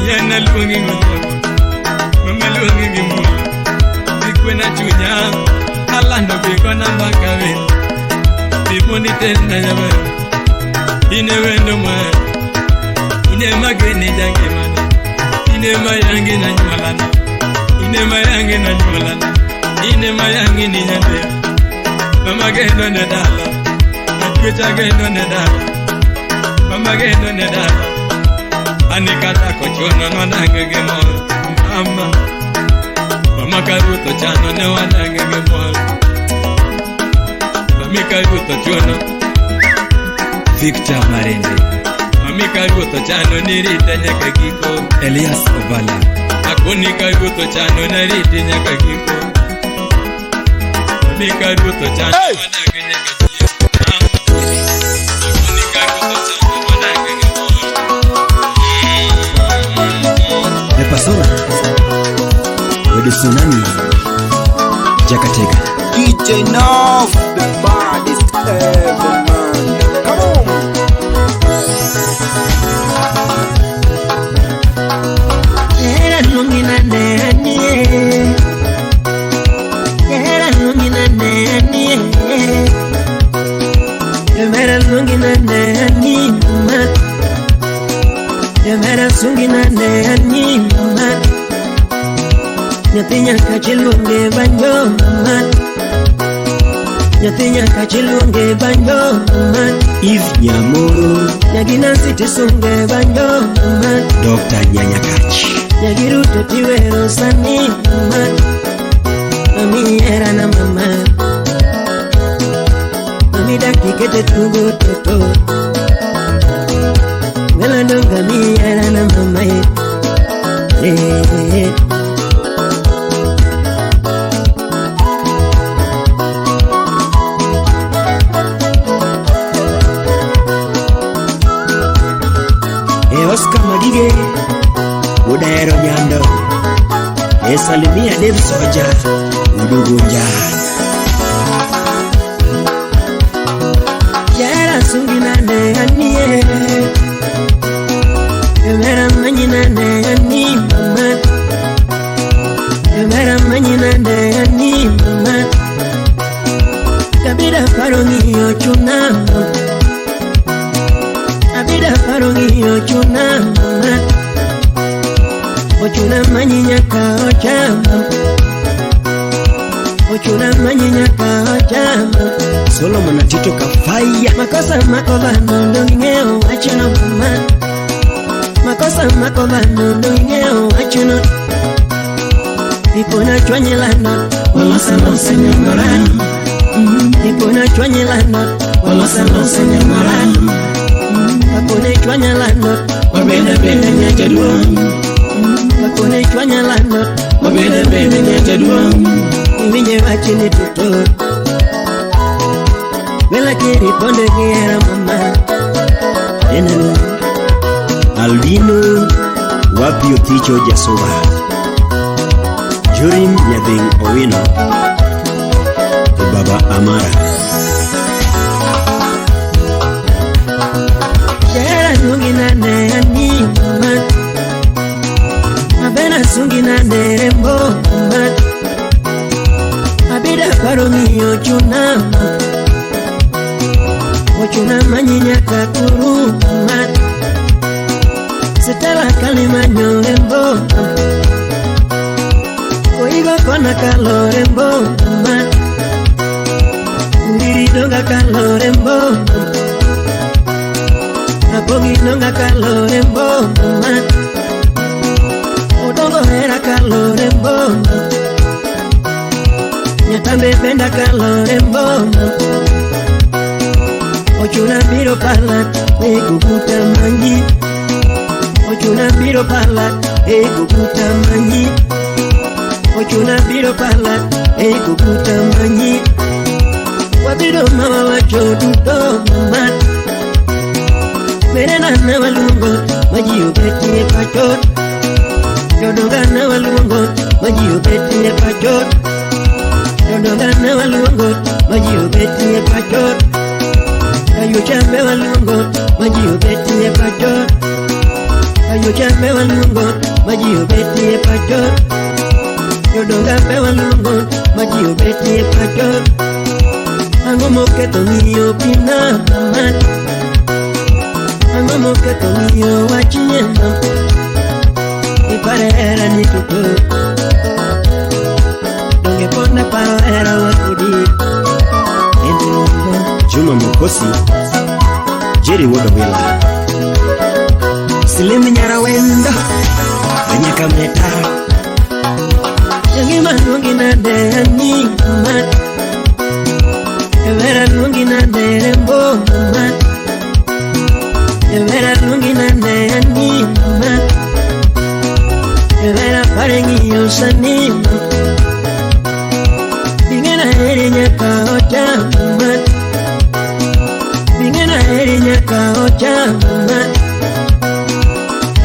iyana lungi ngono. Mama lungi gimu. Mikwena chunya, alando bikona makawe. Bibuni tena jama, ine wendo ma. Ine mageni jange mana, ine mayangi na nymalana. Ine mayangi na nymalana, ine mayangi ni nyande. Mama gendo ne dala, atwecha gendo ne dala. Mama gendo ne dala, anikata kochono no nange gemol. Mama karuto chano ne wanange gemol. Mami karuto chono, Victor Marende. Mami karuto chano nirita nyaka kiko, Elias Obala. Akoni karuto chano nariti nyaka kiko. Mami karuto chano wanange nyaka kiko. Akoni karuto chano wanange gemol. The persona with the tsunami Jakatega. DJ Naf, the baddest ever, man. Come on. Era lungina nani, era lungina nani, era lungina nani, mat. Era sungina nani, mat. Nyatinya kachilunge banjo, mat. Nyatinya kachilunge banjo, mat. Eve Nyamoro, Nyagina siti sunge banjo, mat. Dr. Nyanyakachi. Nyagiru totiwero sani, mat. Mami era na mama. Mami daki kete tugo toto. Melandonga mi era na mama. Oscar Magige, Udaero Nyando, Salimia Dave Soja, Udugunja. Yara sungina ne anie, Yara manina ne ani mama, Yara manina ne ani mama. Kabida farongi yochuna, Kabida farongi yochuna mama. Ochuna manyinya ka ochama, Ochuna manyinya ka ochama. Solomon Atito Kafaya. Makosa makoba nondo ngeo achino mama. Makosa makoba nondo ngeo achino. Ipona chwanyelano, walasalo senyamorani. Ipona chwanyelano, walasalo senyamorani. Apone chwanyelano, wabene bene nyatedwam. Apone chwanyelano, wabene bene nyatedwam. Iminye wachini tuto. Bela kiri ponde kiera mama. Enelu Albino Wapio Ticho Jasoba, Jurim Nyabing Owino, Baba Amara. Yara sungina ne ani mama. Abena sungina ne rembo mama. Abida faromi ochuna mama. Ochuna manyinya kakuru mat. Setela kalimanyo rembo Oigo kona kalorembo mat. Ndiri donga kalorembo Apogi donga kalorembo mat. Odongo era kalorembo Nyatambe benda kalorembo Ochuna biro palat, kukuta manji. Ochuna biro palat, kukuta manji. Ochuna biro palat, kukuta manji. Wabiro mama wachoduto mat. Merena na walungo, maji ubeti pachot. Jodogana waluongo maji obetie pachot. Jodogana waluongo maji obetie pachot. Kayo chambe waluongo maji obetie pachot. Kayo chambe waluongo maji obetie pachot. Jodogambe waluongo maji obetie pachot. Ang'o moketo ng'iyo pina mamat? Ang'o moketo ng'iyo wach nyieno? Ipare hera ni tuto. Donge pona paro hera wakudi. Juma Mukosi, Jerry Wodowila, Slim Nyarawendo, Anyaka Meta. Yangi manungi na dea ni mat. Evera nungi na dea mbo mat. Evera nungi na dea ni mat. Evera parengi yosani mat. Bingena heri nyaka ocha mat. Bingena heri nyaka ocha mat.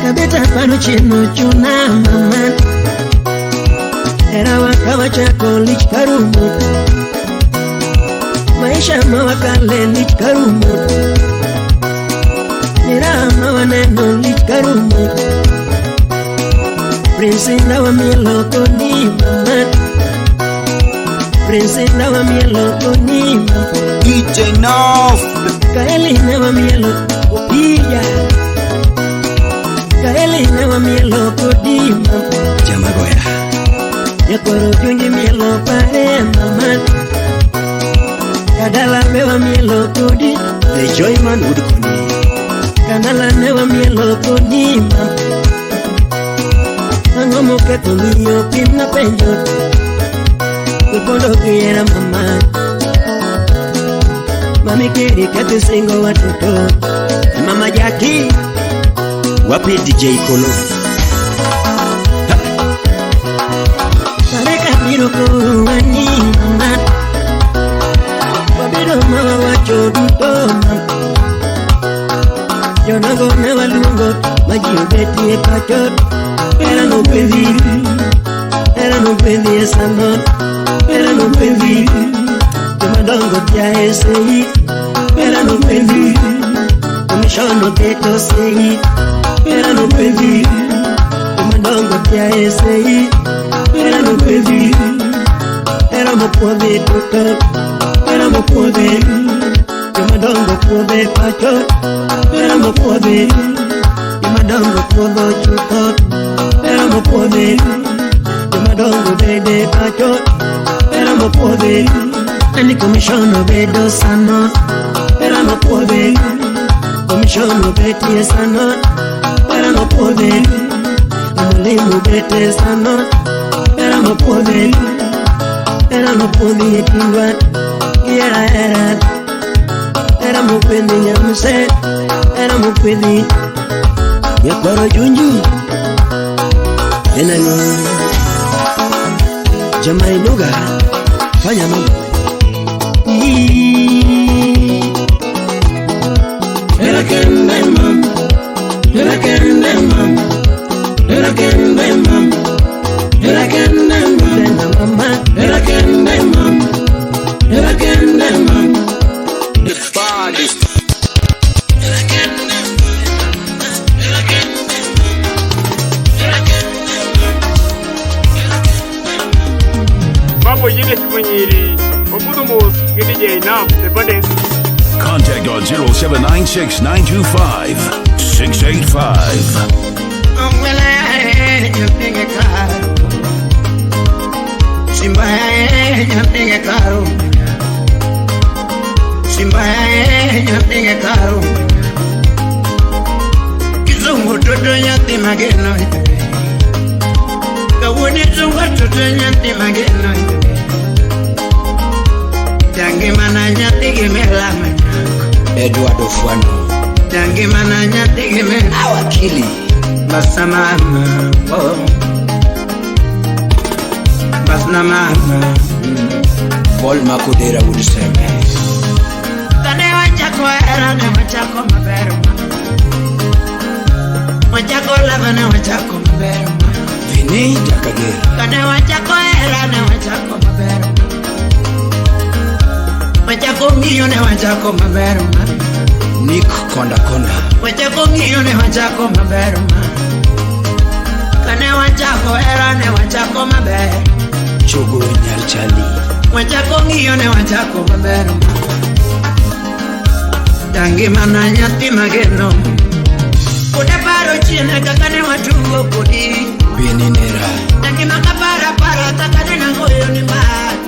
Kabeta pano chino chuna mat. Era wakawa chako lich karumu. Maisha mawakale lich karumu. Nira mawaneno lich karumu. Prince ndawa mielo koni mamat. Prince ndawa mielo koni mamat. DJ Naf Kaeli ndawa mielo kopija. Kaeli ndawa mielo kodima. Jamagoya, Yakoro jungi mielo pare mamat. Kadala mewa mielo kodi. The Joyman Woodkoni, Kanala mewa mielo kodi mamat. Ang'o moketo ng'iyo pina penjo. Kupondo kiera mamat. Mami kiri kati singo watoto. Mama Jackie, wapi DJ Kolo, Pareka biro kuwani mamat. Wabiro mawa wacho duto mamat. Jonago ne waluongo maji obetie pachot. Era no pendi esanot. Era no pendi Jomadongo tia esei. Era no pendi Komishono teto sei. Era no pendi Jomadongo tia esei. Era no pendi. Era mo puode tutot. Era mo puode Jomadongo puode pachot. Era mo puode Jomadongo puodo chutot. Era mo puode Jomadongo bede pachot. Era mo puode Ani komishono bedo sanot. Era mo puode Komishono beti sanot. Era mo puode Amolimu bete sanot. Era mo puode Pindwat Era mo pendi nyamuse. Era mo pendi Yakoro Junju, Enano, Jamainuga, fanya mambo. Era kende mam. Era kende mam. Era kende mam. Era kende mam. Era kende mam. Era kende mam. The baddest. Mambo yine tumanyiri. Obudumus, DJ Naf, the baddest. Contact on 0796925685. Simba caro. Kizungu toto nyati mageno. Kawuni zungu toto nyati mageno. Tangi mana nyati gemela manyako. Eduardo Fuano, Tangi mana nyati gemela Awakili, Basama oh. Basna mama Paul Makudera would say, Kane wachako era ne wachako maber. Wachako lava ne wachako maber. Ini Jakager. Kane wachako hera ne wachako maber. Wachako ng'iyo ne wachako maber. Nick Konda Konda. Wachako ng'iyo ne wachako maber. Kane wachako hera ne wachako maber. Chogo Nyarchali. Wachako ng'iyo ne wachako maber. Tangi mana nyathi mageno. Kuda paro chiene kaka ne watugo kodi. Bini Nera. Tangi makapara kaka ne nangoyo ni mbak.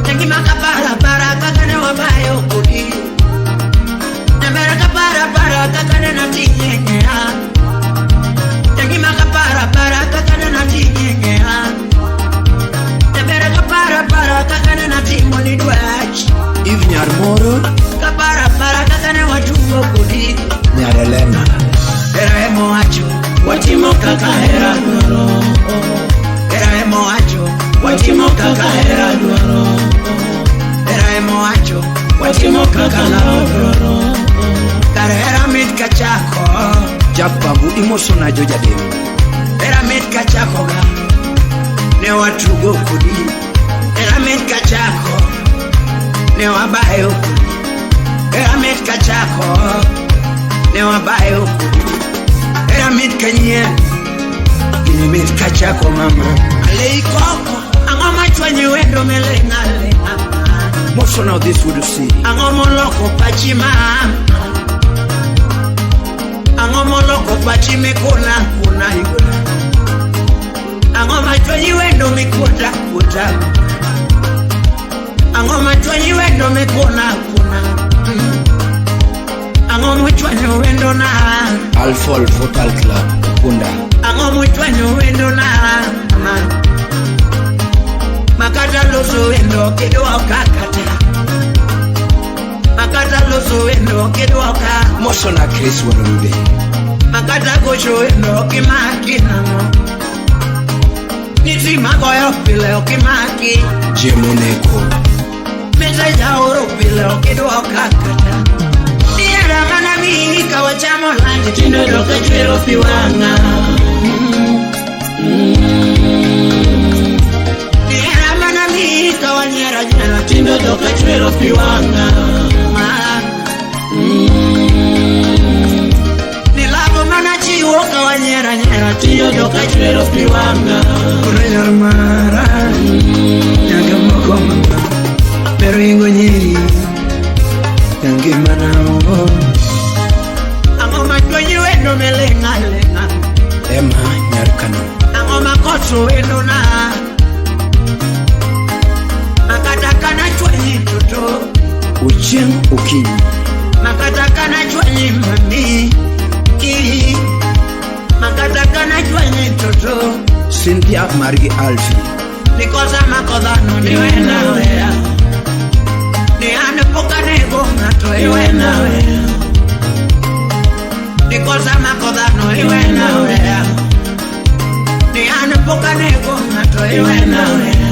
Tangi makapara kaka ne wabayo kodi. Nambera kapara kaka ne natinyengea. Tangi makapara kaka ne natinyengea. Nambera kapara kaka ne natimoni dwach. Eve Nyarmoro. Kapara kaka ne watugo kodi. Nyarelena. Era emo acho, watimo kaka hera duaro. Era emo acho, watimo kaka hera duaro. Era emo acho, watimo kaka duaro. Karera mit kachako. Jack Babu Imosona Jojadem. Era mit kachako ga. Ne watugo kudi. Era mit kachako. Ne wabayo kudi. Era mit kachako. Ne wabayo kudi. Era mit kanye. Ini mit kachako mama. Alei koko. Angoma chwenye wendo melenga lenga. Mosona this would see. Angoma loko pachima. Angoma loko pachime kuna igula. Angoma chwenye wendo mikunda kuta. Angoma chwenye wendo mikuna. Angoma chwenye wendo na. Alfol Football Club Kunda. Angoma chwenye wendo na. Makata loso wendo kido kakata. Makata loso wendo kido ka. Mosona Chris Wanude. Makata gocho wendo kimakina. Niti magoyo pile okimaki. Jemoneko. Meza ya oro pile kido kakata. Niera mana mi kawachamo lanji tindo doka chwero piwanga. Niera mana mi kawanyera jana tindo doka chwero piwanga. Nilago mana chiwo kawanyera tindo doka chwero piwanga. Kurenyar mara nyaga mokoma. Pero ingo nyeri Tangi mana mo. Angoma chwenye wendo melenga lenga. Emma Nyarkano. Angoma koso wendo na. Makataka na chwenye toto. Ucheng Ukinyi. Makataka na chwenye mami. Makataka na chwenye toto. Cynthia Marie Alfi. Nikoza makodhano niwe na wea. Ni ane poka nego ngato iwe na wea. Nikoza makodhano iwe na wea. Ni ane poka nego ngato iwe na wea.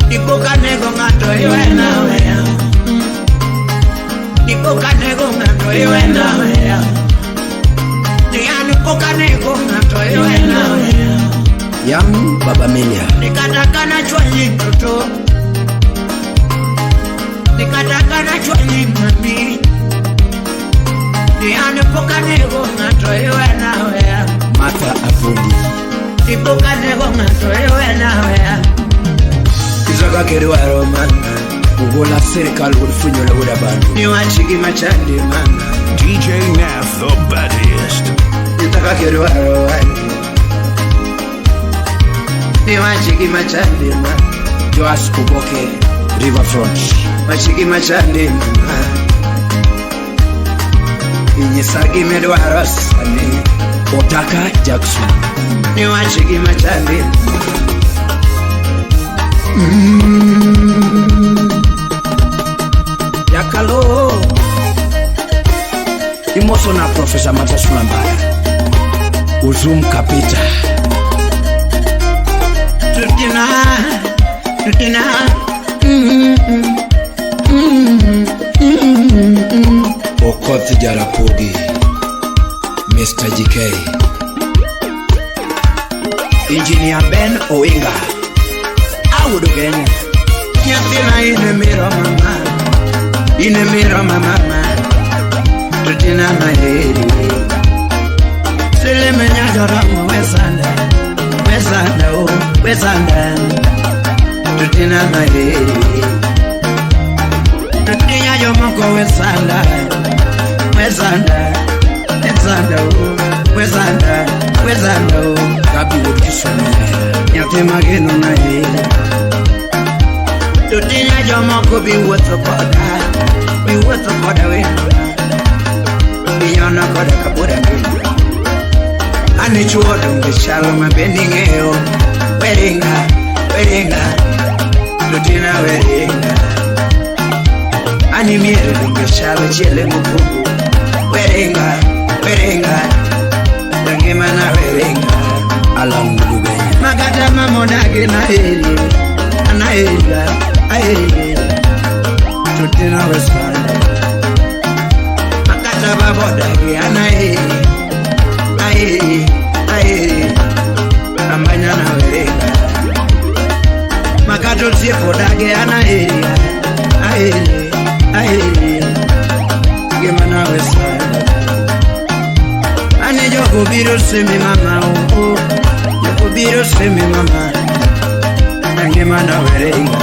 Nipoka nego ngato iwe na wea. Nipoka nego ngato iwe na wea. Ni ane poka nego ngato iwe na wea. Young Baba Melia. Nikataka na chwenye toto. Nikataka na chwenye mami. Niane poka nego ngato iwe na wea. Martha Afundi. Nipoka nego ngato iwe na wea. Kizaka kero aromana. Ugola serikali ulifunyola uda bandu. Ni wachiki machandi mana. DJ Nath the baddest. Nitaka kero aromana. Ni wachiki machandi mana. Joas Kuboke Riverfront. Wachiki machandi mana. Inyisagi medwaro sani. Otaka Jackson. Ni wachiki machandi. Yakalo. Imosona Professor Matasula Mbaya. Uzum Kapita. Tutina. Okoth Jarapogi. Mr. GK. Engineer Ben Owinga Awudu Kenya Nyathina inemiro mama Tutina na heri Sileme nyagaramu wesanda Tutina na heri Tutinya yomoko wesanda Gabi wukisone Nyathima geno na heri Tutinya yomoko biwuotho koda wendo Biyona koda kabura kendo Ani chuo donge chalo mabendi ngeo Weringa Tutina weringa Ani miere donge chalo chiele mukubu Weringa Dangi mana weringa Alam duganya Magata mamodage na heli Ahelia Tutina wesanda Magata babodage anaheli Ambanya na weringa Magato siepo dage anaheli Gemana wesanda Ane joko biro semi mama Joko biro semi mama Gemana weringa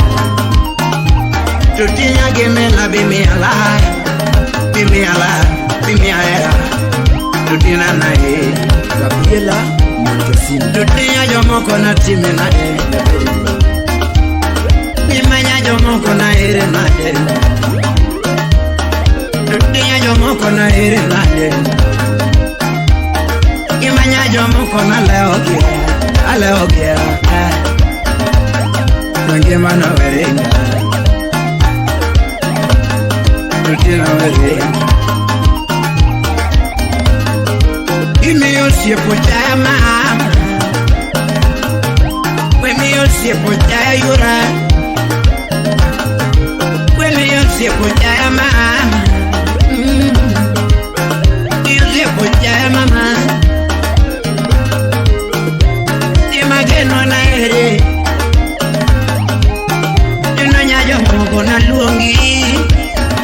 Tutinya gemela bimi ala Tutina na heri Gabriela Montesino Tutinya jomoko na time na heri Nimanya jomoko na heri na heri Tutinya jomoko na heri na heri Nimanya jomoko na leogia Nangema na weringa Tutina weringa Imeo siepo jaya mama Wemeo siepo jaya yura Wemeo siepo jaya mama Iyo siepo jaya mama Imageno na ere Ino nyajo mogo na luongi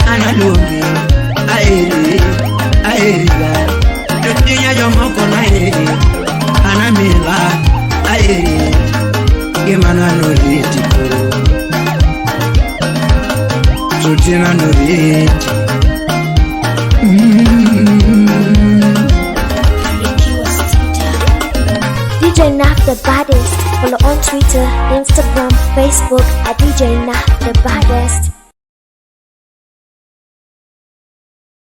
Analuongi Aeri Tutinya jomoko na heri Anamila aeri Gemana noriti Tutina noriti DJ Naf the Baddest. Follow on Twitter, Instagram, Facebook at DJ Naf the Baddest.